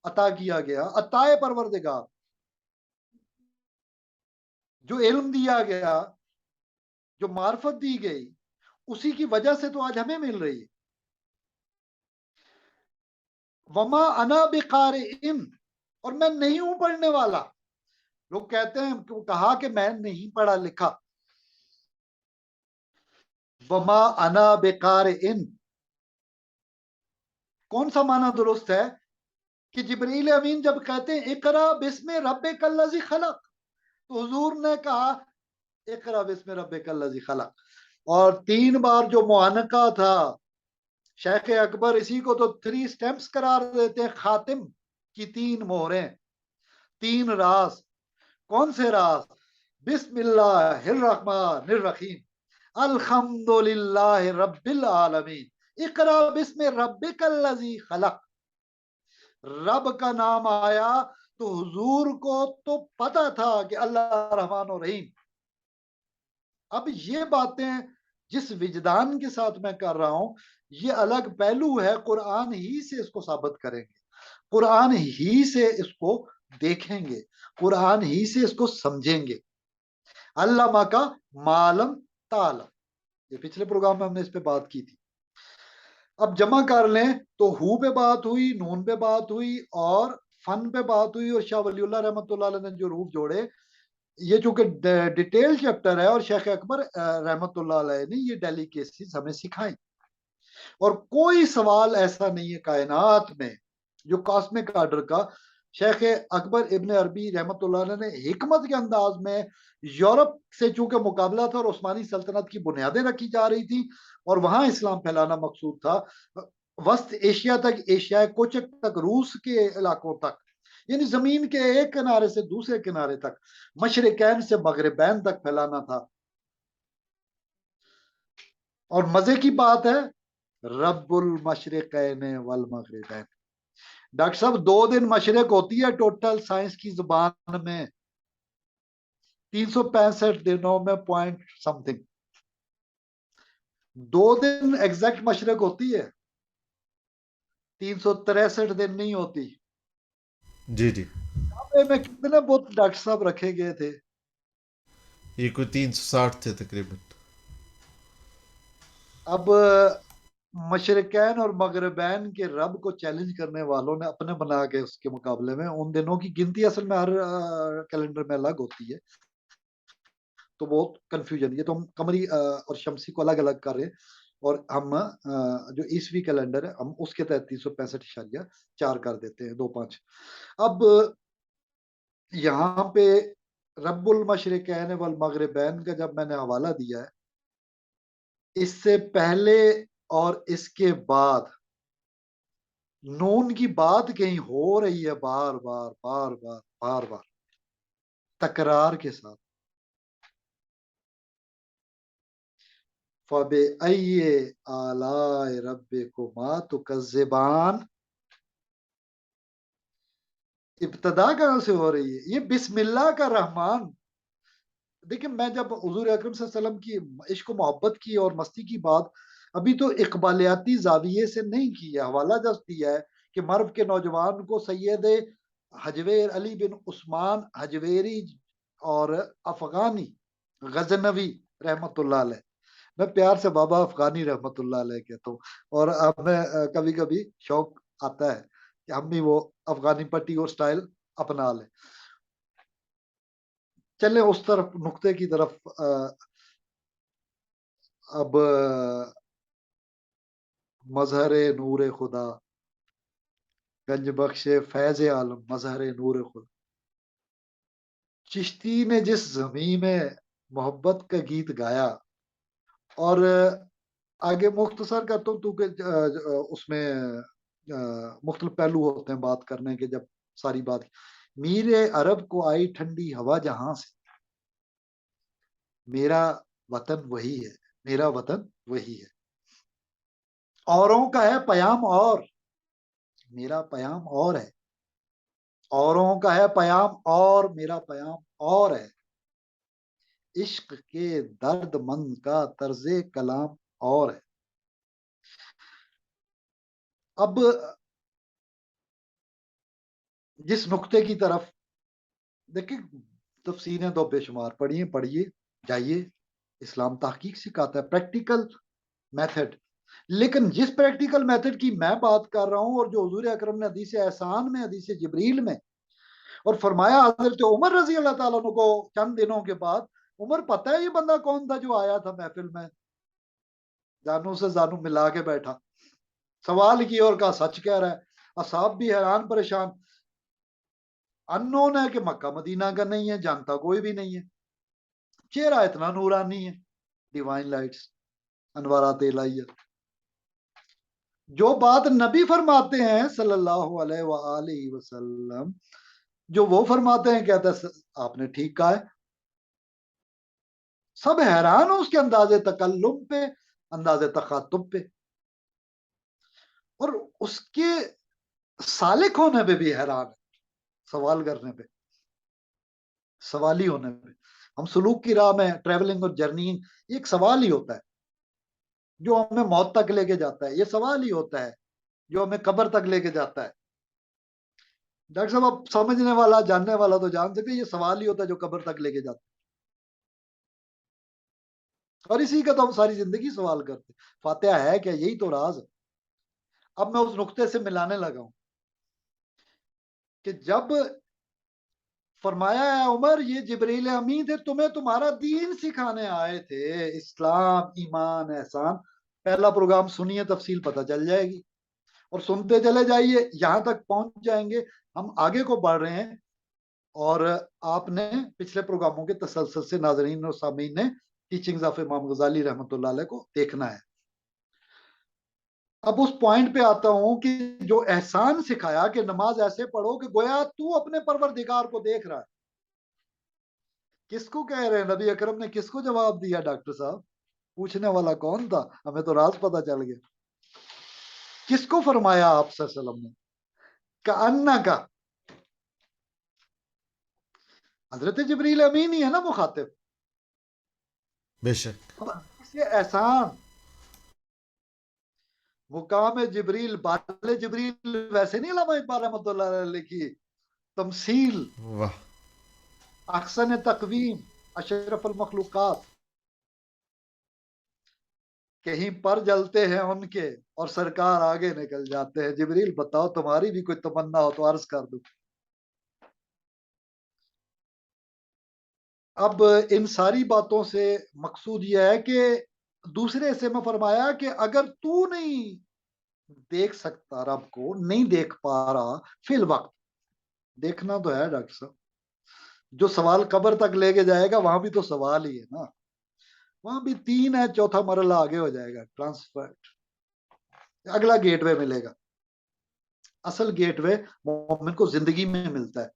Speaker 2: عطا کیا گیا, عطائے پروردگار, جو علم دیا گیا, جو معرفت دی گئی, اسی کی وجہ سے تو آج ہمیں مل رہی ہے. وما انا بقارئ, اور میں نہیں ہوں پڑھنے والا. لوگ کہتے ہیں کہا کہ میں نہیں پڑھا لکھا. وما انا بقارئ, کون سا معنی درست ہے کہ جبریل امین جب کہتے ہیں اقرا بسم ربک الذی خلق, تو حضور نے کہا اقرا بسم ربک الذی خلق. اور 3 بار جو معانقہ تھا, شیخ اکبر اسی کو تو 3 سٹیمپس قرار دیتے ہیں, خاتم کی 3 مہریں, 3 راز. کون سے راز؟ بسم اللہ الرحمن الرحیم, الحمد للہ رب العالمین, اقرا بسم ربک الذی خلق. رب کا نام آیا تو حضور کو تو پتا تھا کہ اللہ رحمان و رحیم. اب یہ باتیں جس وجدان کے ساتھ میں کر رہا ہوں, یہ الگ پہلو ہے. قرآن ہی سے اس کو ثابت کریں گے, قرآن ہی سے اس کو دیکھیں گے, قرآن ہی سے اس کو سمجھیں گے. علامہ کا معلم تعلم, یہ پچھلے پروگرام میں ہم نے اس پہ بات کی تھی. اب جمع کر لیں تو ہو پہ بات ہوئی, نون پہ بات ہوئی, اور فن پہ بات ہوئی, اور شاہ ولی اللہ رحمۃ اللہ علیہ نے جو روپ جوڑے. یہ چونکہ ڈیٹیل چیپٹر ہے, اور شیخ اکبر رحمۃ اللہ علیہ نے یہ ڈیلیکیسیز ہمیں سکھائیں. اور کوئی سوال ایسا نہیں ہے کائنات میں جو کاسمک آرڈر کا شیخ اکبر ابن عربی رحمۃ اللہ علیہ نے حکمت کے انداز میں یورپ سے چونکہ مقابلہ تھا اور عثمانی سلطنت کی بنیادیں رکھی جا رہی تھی اور وہاں اسلام پھیلانا مقصود تھا, وسط ایشیا تک, ایشیا کوچک تک, روس کے علاقوں تک, یعنی زمین کے ایک کنارے سے دوسرے کنارے تک, مشرقین سے مغربین تک پھیلانا تھا. اور مزے کی بات ہے رب المشرقین والمغربین. ڈاکٹر صاحب 2 دن مشرق ہوتی ہے ٹوٹل سائنس کی زبان میں, 365 دنوں میں پوائنٹ سم تھنگ 2 دن ایگزیکٹ مشرق ہوتی ہے, 363 دن نہیں ہوتی.
Speaker 1: جی جی.
Speaker 2: میں کتنے بت ڈاکٹر صاحب رکھے گئے تھے؟
Speaker 1: یہ کوئی 360 تھے تقریباً.
Speaker 2: اب مشرقین اور مغربین کے رب کو چیلنج کرنے والوں نے اپنے بنا کے اس کے مقابلے میں ان دنوں کی گنتی اصل میں ہر کیلنڈر میں الگ ہوتی ہے, تو بہت کنفیوژن. یہ تو ہم قمری اور شمسی کو الگ الگ کر رہے ہیں. اور ہم جو عیسوی کیلنڈر ہے ہم اس کے تحت 365.4 کر دیتے ہیں 2-5۔ اب یہاں پہ رب المشرقین والمغربین کا جب میں نے حوالہ دیا ہے، اس سے پہلے اور اس کے بعد نون کی بات کہیں ہو رہی ہے، بار بار بار بار بار بار تکرار کے ساتھ۔ فَبِأَيِّ آلَاءِ رَبِّكُمَا تُكَذِّبَانِ، ابتدا کہاں سے ہو رہی ہے؟ یہ بسم اللہ کا رحمان۔ دیکھیں، میں جب حضور اکرم صلی اللہ علیہ وسلم کی عشق و محبت کی اور مستی کی بات ابھی تو اقبالیاتی زاویے سے نہیں کی ہے، حوالہ جس دیا ہے کہ مرو کے نوجوان کو سید حجویر علی بن عثمان حجویری اور افغانی غزنوی رحمت اللہ علیہ، میں پیار سے بابا افغانی رحمت اللہ علیہ کہتا ہوں، اور اب میں کبھی کبھی شوق آتا ہے کہ ہم بھی وہ افغانی پٹی اور سٹائل اپنا لیں۔ چلیں اس طرف نقطے کی طرف۔ اب مظہر نور خدا، گنج بخش فیض عالم، مظہر نور خدا، چشتی نے جس زمین میں محبت کا گیت گایا، اور آگے مختصر کرتا ہوں کہ اس میں مختلف پہلو ہوتے ہیں بات کرنے کے۔ جب ساری بات میر عرب کو آئی ٹھنڈی ہوا جہاں سے، میرا وطن وہی ہے، میرا وطن وہی ہے، اوروں کا ہے پیام اور میرا پیام اور ہے، اوروں کا ہے پیام اور میرا پیام اور ہے، عشق کے درد مند کا طرز کلام اور ہے۔ اب جس نقطے کی طرف دیکھیں، تفسیریں تو بے شمار پڑھیے جائیے، اسلام تحقیق سکھاتا ہے پریکٹیکل میتھڈ، لیکن جس پریکٹیکل میتھڈ کی میں بات کر رہا ہوں اور جو حضور اکرم نے حدیث احسان میں، حدیث جبریل میں اور فرمایا حضرت عمر رضی اللہ تعالیٰ عنہ کو چند دنوں کے بعد، عمر پتہ ہے یہ بندہ کون تھا جو آیا تھا محفل میں جانوں سے جانوں ملا کے بیٹھا، سوال کی اور کہا سچ کہہ رہا ہے، اصحاب بھی حیران پریشان، انون ہے کہ مکہ مدینہ کا نہیں ہے، جانتا کوئی بھی نہیں ہے، چہرہ اتنا نورانی ہے، ڈیوائن لائٹس، انوارات الہیہ۔ جو بات نبی فرماتے ہیں صلی اللہ علیہ وآلہ وسلم، جو وہ فرماتے ہیں، کہتا ہے آپ نے ٹھیک کہا ہے۔ سب حیران ہو اس کے انداز تکلم پہ، انداز تخاطب پہ، اور اس کے سالک ہونے پہ بھی حیران ہے، سوال کرنے پہ، سوالی ہونے پہ۔ ہم سلوک کی راہ میں ٹریولنگ اور جرنی، یہ ایک سوال ہی ہوتا ہے جو ہمیں موت تک لے کے جاتا ہے، یہ سوال ہی ہوتا ہے جو ہمیں قبر تک لے کے جاتا ہے۔ ڈاکٹر صاحب آپ سمجھنے والا، جاننے والا تو جان سکتے، یہ سوال ہی ہوتا ہے جو قبر تک لے کے جاتا ہے، اور اسی کا تو ہم ساری زندگی سوال کرتے ہیں۔ فاتحہ ہے کیا؟ یہی تو راز ہے۔ اب میں اس نقطے سے ملانے لگا ہوں کہ جب فرمایا ہے عمر یہ جبریل امین تھے، تمہیں تمہارا دین سکھانے آئے تھے، اسلام، ایمان، احسان، پہلا پروگرام سنیے، تفصیل پتہ چل جائے گی، اور سنتے چلے جائیے، یہاں تک پہنچ جائیں گے۔ ہم آگے کو بڑھ رہے ہیں، اور آپ نے پچھلے پروگراموں کے تسلسل سے ناظرین اور سامعین نے ٹیچنگز آف امام غزالی رحمۃ اللہ علیہ کو دیکھنا ہے۔ اب اس پوائنٹ پہ آتا ہوں کہ جو احسان سکھایا کہ نماز ایسے پڑھو کہ گویا تو اپنے پروردگار کو دیکھ رہا ہے، کس کو کہہ رہے ہیں؟ نبی اکرم نے کس کو جواب دیا؟ ڈاکٹر صاحب پوچھنے والا کون تھا؟ ہمیں تو راز پتہ چل گیا۔ کس کو فرمایا آپ صلی اللہ علیہ وسلم نے؟ کأنک، حضرت جبریل امین ہی ہے نا مخاطب۔
Speaker 1: بے شک۔
Speaker 2: احسان مقام جبریل، بال جبریل، ویسے نہیں علامہ اقبال رحمۃ اللہ علیہ لکھی، تمثیل،
Speaker 1: واہ،
Speaker 2: احسن تقویم، اشرف المخلوقات، کہیں پر جلتے ہیں ان کے اور سرکار آگے نکل جاتے ہیں۔ جبریل بتاؤ تمہاری بھی کوئی تمنا ہو تو عرض کر دوں۔ اب ان ساری باتوں سے مقصود یہ ہے کہ دوسرے حصے میں فرمایا کہ اگر تو نہیں دیکھ سکتا رب کو، نہیں دیکھ پا رہا فی الوقت، دیکھنا تو ہے ڈاکٹر صاحب، جو سوال قبر تک لے کے جائے گا وہاں بھی تو سوال ہی ہے نا، وہاں بھی 3 ہے، چوتھا مرحلہ آگے ہو جائے گا، ٹرانسفر، اگلا گیٹ وے ملے گا۔ اصل گیٹ وے مومن کو زندگی میں ملتا ہے،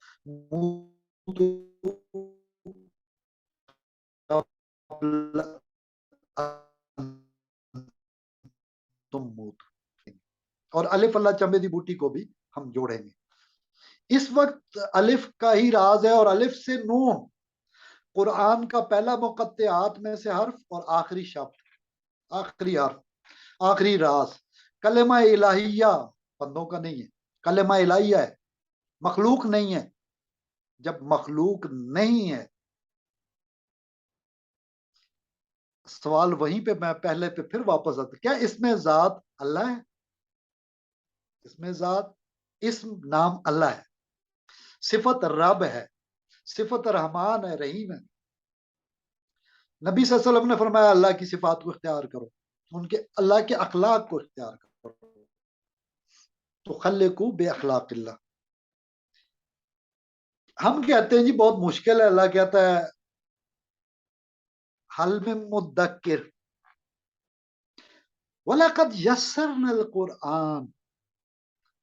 Speaker 2: تم موت، اور الف اللہ چمبے دی بوٹی کو بھی ہم جوڑیں گے۔ اس وقت الف کا ہی راز ہے، اور الف سے نون قرآن کا پہلا مقطعات میں سے حرف اور آخری شبد، آخری حرف، آخری راز۔ کلمہ الہیہ بندوں کا نہیں ہے، کلمہ الہیہ ہے، مخلوق نہیں ہے۔ جب مخلوق نہیں ہے، سوال وہیں پہ میں پہلے پہ پھر واپس آتا، کیا اس میں ذات اللہ ہے؟ اس میں ذات، اسم نام اللہ ہے، صفت رب ہے، صفت رحمان ہے، رحیم ہے۔ نبی صلی اللہ علیہ وسلم نے فرمایا اللہ کی صفات کو اختیار کرو، ان کے اللہ کے اخلاق کو اختیار کرو، تو خلقو بے اخلاق اللہ۔ ہم کہتے ہیں جی بہت مشکل ہے، اللہ کہتا ہے حل میں مدکر وَلَقَدْ يَسَّرْنَا الْقُرْآنَ،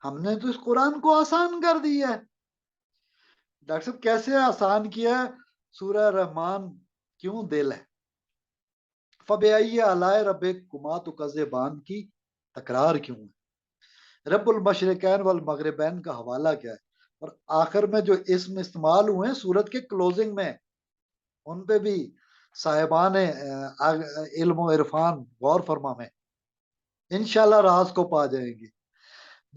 Speaker 2: ہم نے تو اس قرآن کو آسان کر دیا ہے۔ ڈاکٹر صاحب کیسے آسان کیا ہے؟ سورہ رحمان کیوں دل ہے، فَبِأَيِّ آلَاءِ رَبِّكُمَا تُكَذِّبَانِ کی تکرار کیوں ہے، رب المشرقین والمغربین کا حوالہ کیا ہے، اور آخر میں جو اسم استعمال ہوئے ہیں سورت کے کلوزنگ میں، ان پہ بھی صاحبان علم و عرفان غور فرما میں انشاءاللہ راز کو پا جائیں گے۔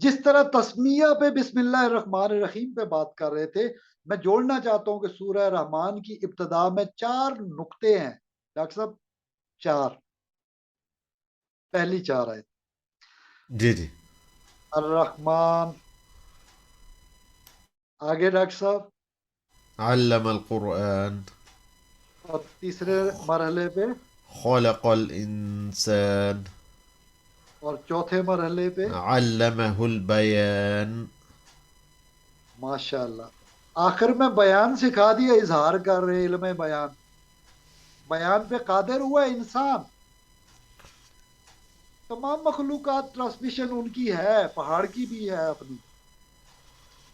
Speaker 2: جس طرح تسمیہ پہ بسم اللہ الرحمن الرحیم پہ بات کر رہے تھے، میں جوڑنا چاہتا ہوں کہ سورہ رحمان کی ابتدا میں 4 نقطے ہیں ڈاکٹر صاحب، 4، پہلی 4 آئے
Speaker 1: جی جی،
Speaker 2: الرحمن، آگے ڈاکٹر صاحب،
Speaker 1: علم القرآن،
Speaker 2: اور تیسرے مرحلے پہ،
Speaker 1: خلق الانسان،
Speaker 2: اور چوتھے مرحلے پہ،
Speaker 1: علمہ البیان۔
Speaker 2: ماشاء اللہ، آخر میں بیان سکھا دیا، اظہار کر رہے علم بیان، بیان پہ قادر ہوا ہے انسان۔ تمام مخلوقات ٹرانسمیشن ان کی ہے، پہاڑ کی بھی ہے اپنی،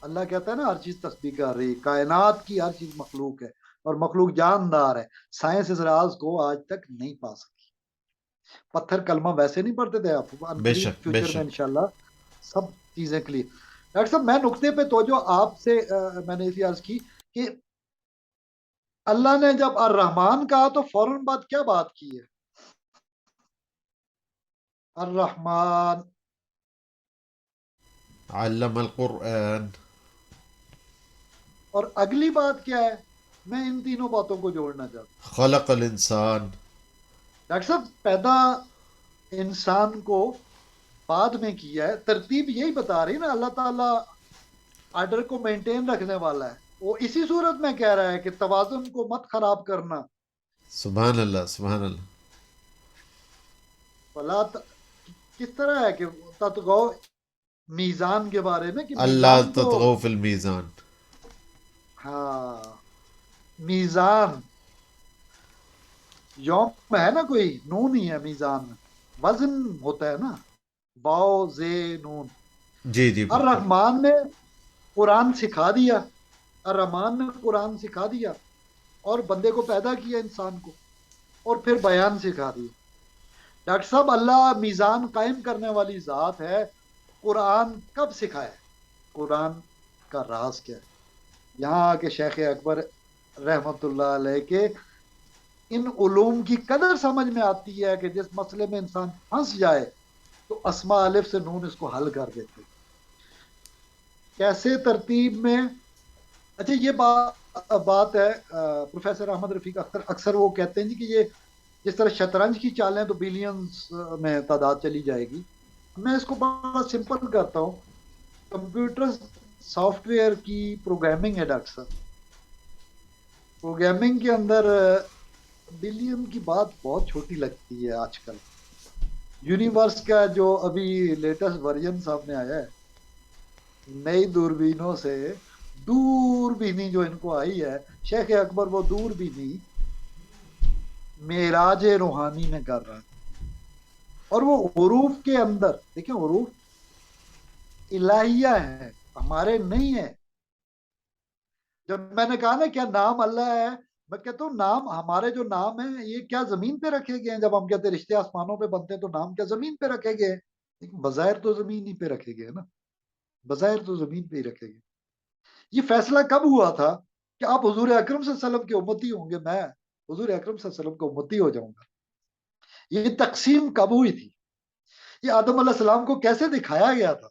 Speaker 2: اللہ کہتا ہے نا ہر چیز تسبیح کر رہی ہے، کائنات کی ہر چیز مخلوق ہے، اور مخلوق جاندار ہے، سائنس اس راز کو آج تک نہیں پا سکی۔ پتھر کلمہ ویسے نہیں پڑھتے تھے آپ، ان
Speaker 1: بے
Speaker 2: قریب
Speaker 1: شک بے
Speaker 2: فیوچر میں
Speaker 1: شک،
Speaker 2: انشاءاللہ سب چیزیں کلیئر۔ ڈاکٹر صاحب میں نقطے پہ توجہ آپ سے میں نے اسی عرض کی کہ اللہ نے جب الرحمن کہا تو فوراً بعد کیا بات کی ہے؟ الرحمن،
Speaker 1: علم القرآن،
Speaker 2: اور اگلی بات کیا ہے؟ میں ان تینوں باتوں کو جوڑنا چاہتا ہوں
Speaker 1: خلق الانسان۔
Speaker 2: ڈاکٹر صاحب، پیدا انسان کو بعد میں کیا ہے، ترتیب یہی بتا رہی نا، اللہ تعالیٰ آرڈر کو مینٹین رکھنے والا ہے، وہ اسی صورت میں کہہ رہا ہے کہ توازن کو مت خراب کرنا،
Speaker 1: سبحان اللہ سبحان اللہ۔
Speaker 2: فلا کس طرح ہے کہ تتغو، میزان کے بارے میں کہ
Speaker 1: اللہ
Speaker 2: میزان کو،
Speaker 1: تطغوا فی المیزان۔
Speaker 2: ہاں میزان، یوم ہے نا کوئی، نون ہی ہے میزان میں، وزن ہوتا ہے نا، باؤ زے نون۔
Speaker 1: جی جی بالکل۔
Speaker 2: الرحمن نے قرآن سکھا دیا، الرحمن نے قرآن سکھا دیا، اور بندے کو پیدا کیا انسان کو، اور پھر بیان سکھا دیا۔ ڈاکٹر صاحب اللہ میزان قائم کرنے والی ذات ہے، قرآن کب سکھایا ہے؟ قرآن کا راز کیا ہے؟ یہاں آ کے شیخ اکبر رحمت اللہ علیہ کے ان علوم کی قدر سمجھ میں آتی ہے کہ جس مسئلے میں انسان پھنس جائے تو اسماء الف سے نون اس کو حل کر دیتے، کیسے ترتیب میں۔ اچھا یہ بات ہے پروفیسر احمد رفیق اکثر وہ کہتے ہیں جی کہ یہ جس طرح شطرنج کی چالیں تو بلینز میں تعداد چلی جائے گی، میں اس کو بڑا سمپل کرتا ہوں، کمپیوٹر سافٹ ویئر کی پروگرامنگ ہے ڈاکٹر صاحب، پروگرامنگ کے اندر بلین کی بات بہت چھوٹی لگتی ہے آج کل. یونیورس کا جو ابھی لیٹسٹ ورژن سامنے آیا ہے نئی دوربینوں سے، دور بینی جو ان کو آئی ہے، شیخ اکبر وہ دور بینی معراج روحانی میں کر رہا ہے. اور وہ حروف کے اندر دیکھیں، حروف الہیہ ہیں، ہمارے نہیں ہیں. جب میں نے کہا نا کیا نام اللہ ہے، میں کہتا ہوں نام ہمارے جو نام ہیں یہ کیا زمین پہ رکھے گئے ہیں؟ جب ہم کہتے ہیں رشتے آسمانوں پہ بنتے ہیں تو نام کیا زمین پہ رکھے گئے ہیں؟ لیکن بظاہر تو زمین ہی پہ رکھے گئے نا، بظاہر تو زمین پہ ہی رکھے گئے. یہ فیصلہ کب ہوا تھا کہ آپ حضور اکرم صلی اللہ علیہ وسلم کے امتی ہوں گے، میں حضور اکرم صلی اللہ علیہ وسلم کا امتی ہو جاؤں گا. یہ تقسیم کب ہوئی تھی؟ یہ آدم علیہ السلام کو کیسے دکھایا گیا تھا؟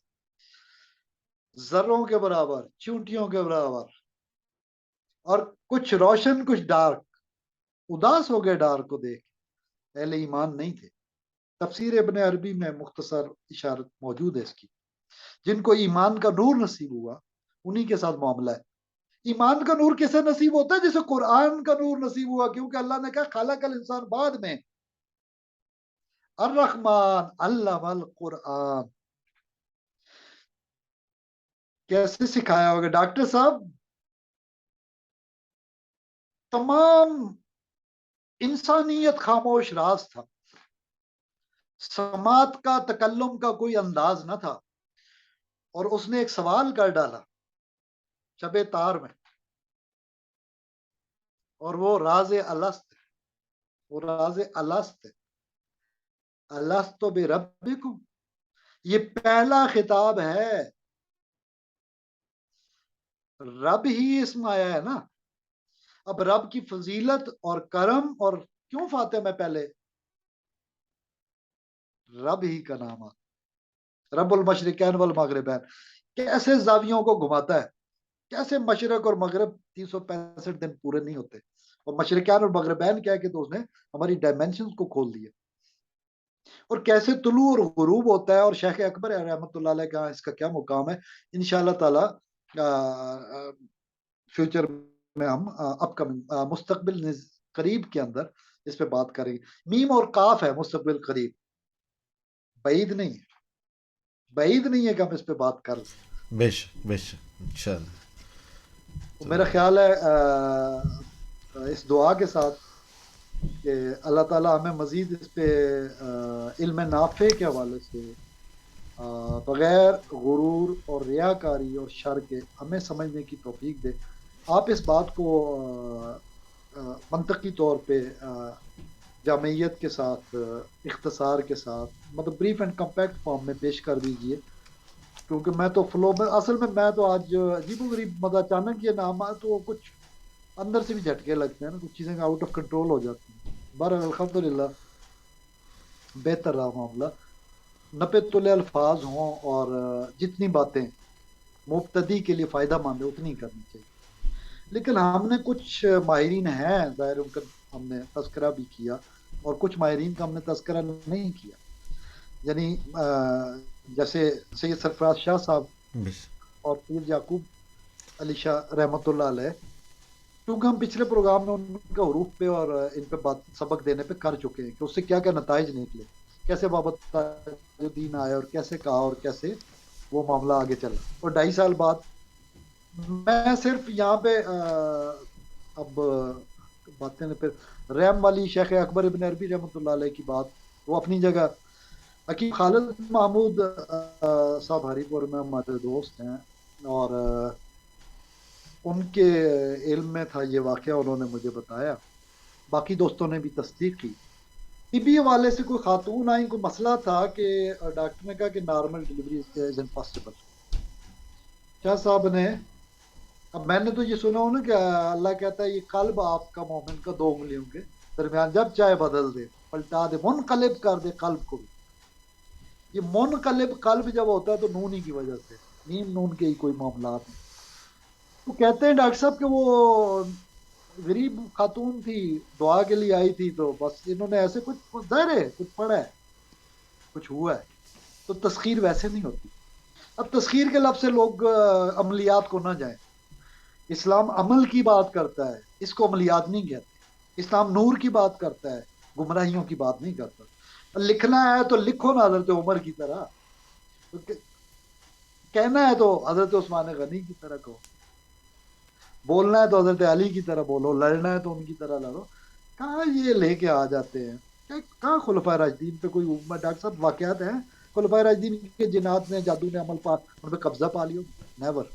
Speaker 2: ذروں کے برابر، چونٹیوں کے برابر، اور کچھ روشن کچھ ڈارک. اداس ہو گئے ڈارک کو دیکھ، اہل ایمان نہیں تھے. تفسیر ابن عربی میں مختصر اشارت موجود ہے اس کی. جن کو ایمان کا نور نصیب ہوا انہی کے ساتھ معاملہ ہے. ایمان کا نور کسے نصیب ہوتا ہے؟ جسے قرآن کا نور نصیب ہوا، کیونکہ اللہ نے کہا خلق الانسان بعد میں، الرحمن علم القرآن. کیسے سکھایا ہوگا ڈاکٹر صاحب؟ تمام انسانیت خاموش راز تھا، سماعت کا تکلم کا کوئی انداز نہ تھا، اور اس نے ایک سوال کر ڈالا شب تار میں، اور وہ راز الست، وہ راز الست ہے. الست بربکم، یہ پہلا خطاب ہے. رب ہی اس میں آیا ہے نا. اب رب کی فضیلت اور کرم، اور کیوں فاتح میں پہلے رب ہی کا نام آتا. رب المشرقین والمغربین، کیسے زاویوں کو گھماتا ہے، کیسے مشرق اور مغرب 365 دن پورے نہیں ہوتے، اور مشرقین اور مغربین کیا کہ تو اس نے ہماری ڈائمینشنز کو کھول دیا. اور کیسے طلوع اور غروب ہوتا ہے، اور شیخ اکبر رحمۃ اللہ علیہ کا اس کا کیا مقام ہے. انشاءاللہ تعالی فیوچر میں ہم اپ کمنگ مستقبل قریب کے اندر اس پہ بات کریں گے. میم اور کاف ہے مستقبل قریب، بعید نہیں ہے، بعید نہیں ہے کہ ہم اس پہ بات کر لیں.
Speaker 1: بے شک بے شک انشاءاللہ.
Speaker 2: تو
Speaker 1: تو
Speaker 2: میرا خیال ہے اس دعا کے ساتھ کہ اللہ تعالیٰ ہمیں مزید اس پہ علم نافع کے حوالے سے بغیر غرور اور ریاکاری اور شر کے ہمیں سمجھنے کی توفیق دے. آپ اس بات کو منطقی طور پہ جامعیت کے ساتھ، اختصار کے ساتھ، مطلب بریف اینڈ کمپیکٹ فارم میں پیش کر دیجئے، کیونکہ میں تو فلو میں اصل میں تو آج عجیب و غریب مطلب اچانک یہ نام آئے تو کچھ اندر سے بھی جھٹکے لگتے ہیں نا، کچھ چیزیں آؤٹ آف کنٹرول ہو جاتی ہیں. بہرحال الحمدللہ بہتر رہا معاملہ. نپے تلے الفاظ ہوں، اور جتنی باتیں مبتدی کے لیے فائدہ مند ہے اتنی کرنی چاہیے. لیکن ہم نے کچھ ماہرین ہیں ظاہر، ان کا ہم نے تذکرہ بھی کیا، اور کچھ ماہرین کا ہم نے تذکرہ نہیں کیا. یعنی جیسے سید سرفراز شاہ صاحب
Speaker 1: بے شک.
Speaker 2: اور پیر یعقوب علی شاہ رحمۃ اللہ علیہ، کیونکہ ہم پچھلے پروگرام میں ان کا حروف پہ اور ان پہ بات سبق دینے پہ کر چکے ہیں کہ اس سے کیا کیا نتائج نکلے، کیسے بابا تاج الدین آئے اور کیسے کہا اور کیسے وہ معاملہ آگے چلا. اور 2.5 سال بعد میں صرف یہاں پہ اب باتیں پھر رحم والی شیخ اکبر ابن عربی رحمۃ اللہ علیہ کی بات وہ اپنی جگہ، حکیم خالد محمود صاحب ہری پور میں ہمارے دوست ہیں، اور ان کے علم میں تھا یہ واقعہ، انہوں نے مجھے بتایا، باقی دوستوں نے بھی تصدیق کی. طبی حوالے سے کوئی خاتون آئی، کوئی مسئلہ تھا کہ ڈاکٹر نے کہا کہ نارمل ڈلیوری از امپاسبل. شاہ صاحب نے، اب میں نے تو یہ سنا ہوں نا کہ اللہ کہتا ہے یہ قلب آپ کا مومن کا 2 انگلیوں کے درمیان جب چاہے بدل دے، پلٹا دے، منقلب کر دے قلب کو بھی. یہ منقلب قلب جب ہوتا ہے تو نون ہی کی وجہ سے، نیم نون کے ہی کوئی معاملات ہیں. تو کہتے ہیں ڈاکٹر صاحب کہ وہ غریب خاتون تھی، دعا کے لیے آئی تھی، تو بس انہوں نے ایسے کچھ ظاہر ہے کچھ پڑھا ہے، کچھ ہوا ہے. تو تسخیر ویسے نہیں ہوتی. اب تسخیر کے لفظ سے لوگ عملیات کو نہ جائیں. اسلام عمل کی بات کرتا ہے، اس کو عملیات نہیں کہتے. اسلام نور کی بات کرتا ہے، گمراہیوں کی بات نہیں کرتا۔ لکھنا ہے تو لکھو نا حضرت عمر کی طرح، کہنا ہے تو حضرت عثمان غنی کی طرح کہو، بولنا ہے تو حضرت علی کی طرح بولو، لڑنا ہے تو ان کی طرح لڑو۔ کہاں یہ لے کے آ جاتے ہیں، کہاں خلفائے راشدین پہ کوئی ڈاکٹر صاحب واقعات ہیں خلفائے راشدین کے جنات نے جادو نے عمل پا ان پہ قبضہ پا لیا؟ نیور۔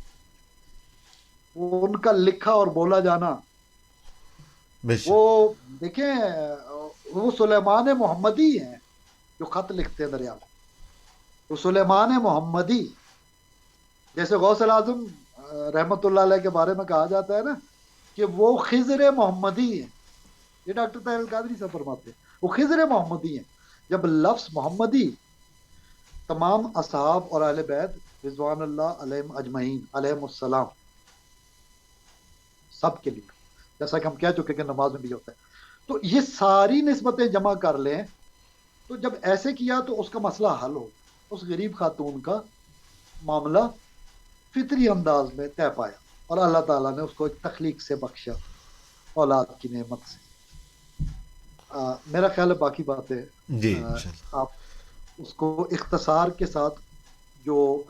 Speaker 2: وہ ان کا لکھا اور بولا جانا،
Speaker 1: بے
Speaker 2: وہ
Speaker 1: شک۔
Speaker 2: دیکھیں وہ سلیمان محمدی ہیں جو خط لکھتے ہیں دریا میں، وہ سلیمان محمدی، جیسے غوث الاعظم رحمت اللہ علیہ کے بارے میں کہا جاتا ہے نا کہ وہ خضر محمدی ہیں، یہ ڈاکٹر طاہر القادری صاحب فرماتے ہیں وہ خضر محمدی ہیں۔ جب لفظ محمدی تمام اصحاب اور اہل بیت رضوان اللہ علیہم اجمعین علیہم السلام سب کے لیے، جیسا کہ ہم کہہ چکے کہ نماز میں بھی ہوتا ہے، تو یہ ساری نسبتیں جمع کر لیں تو جب ایسے کیا تو اس کا مسئلہ حل ہو، اس غریب خاتون کا معاملہ فطری انداز میں طے پایا، اور اللہ تعالیٰ نے اس کو ایک تخلیق سے بخشا، اولاد کی نعمت سے۔ میرا خیال ہے باقی باتیں
Speaker 1: جی
Speaker 2: آ،
Speaker 1: انشاءاللہ۔
Speaker 2: آپ اس کو اختصار کے ساتھ جو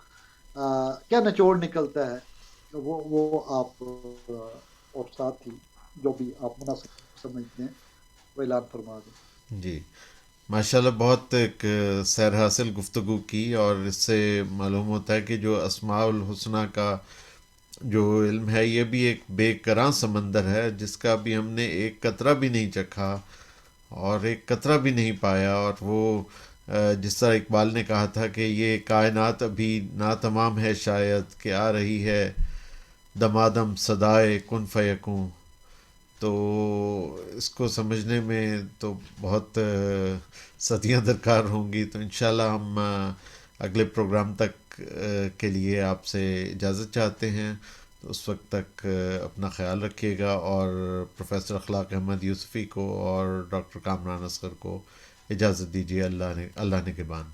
Speaker 2: کیا نچوڑ نکلتا ہے وہ آپ اور ساتھ ہی جو بھی آپ مناسب سمجھتے ہیں وہ اعلان فرما دیں۔
Speaker 1: جی ماشاءاللہ، بہت ایک سیر حاصل گفتگو کی، اور اس سے معلوم ہوتا ہے کہ جو اسماء الحسنہ کا جو علم ہے یہ بھی ایک بے کراں سمندر ہے، جس کا بھی ہم نے ایک قطرہ بھی نہیں چکھا اور ایک قطرہ بھی نہیں پایا، اور وہ جس طرح اقبال نے کہا تھا کہ یہ کائنات ابھی ناتمام ہے، شاید کہ آ رہی ہے دمادم صدائے کن فیکوں۔ تو اس کو سمجھنے میں تو بہت صدیاں درکار ہوں گی، تو انشاءاللہ ہم اگلے پروگرام تک کے لیے آپ سے اجازت چاہتے ہیں۔ تو اس وقت تک اپنا خیال رکھیے گا، اور پروفیسر اخلاق احمد یوسفی کو اور ڈاکٹر کامران اصغر کو اجازت دیجیے۔ اللہ نے اللہ نگہبان۔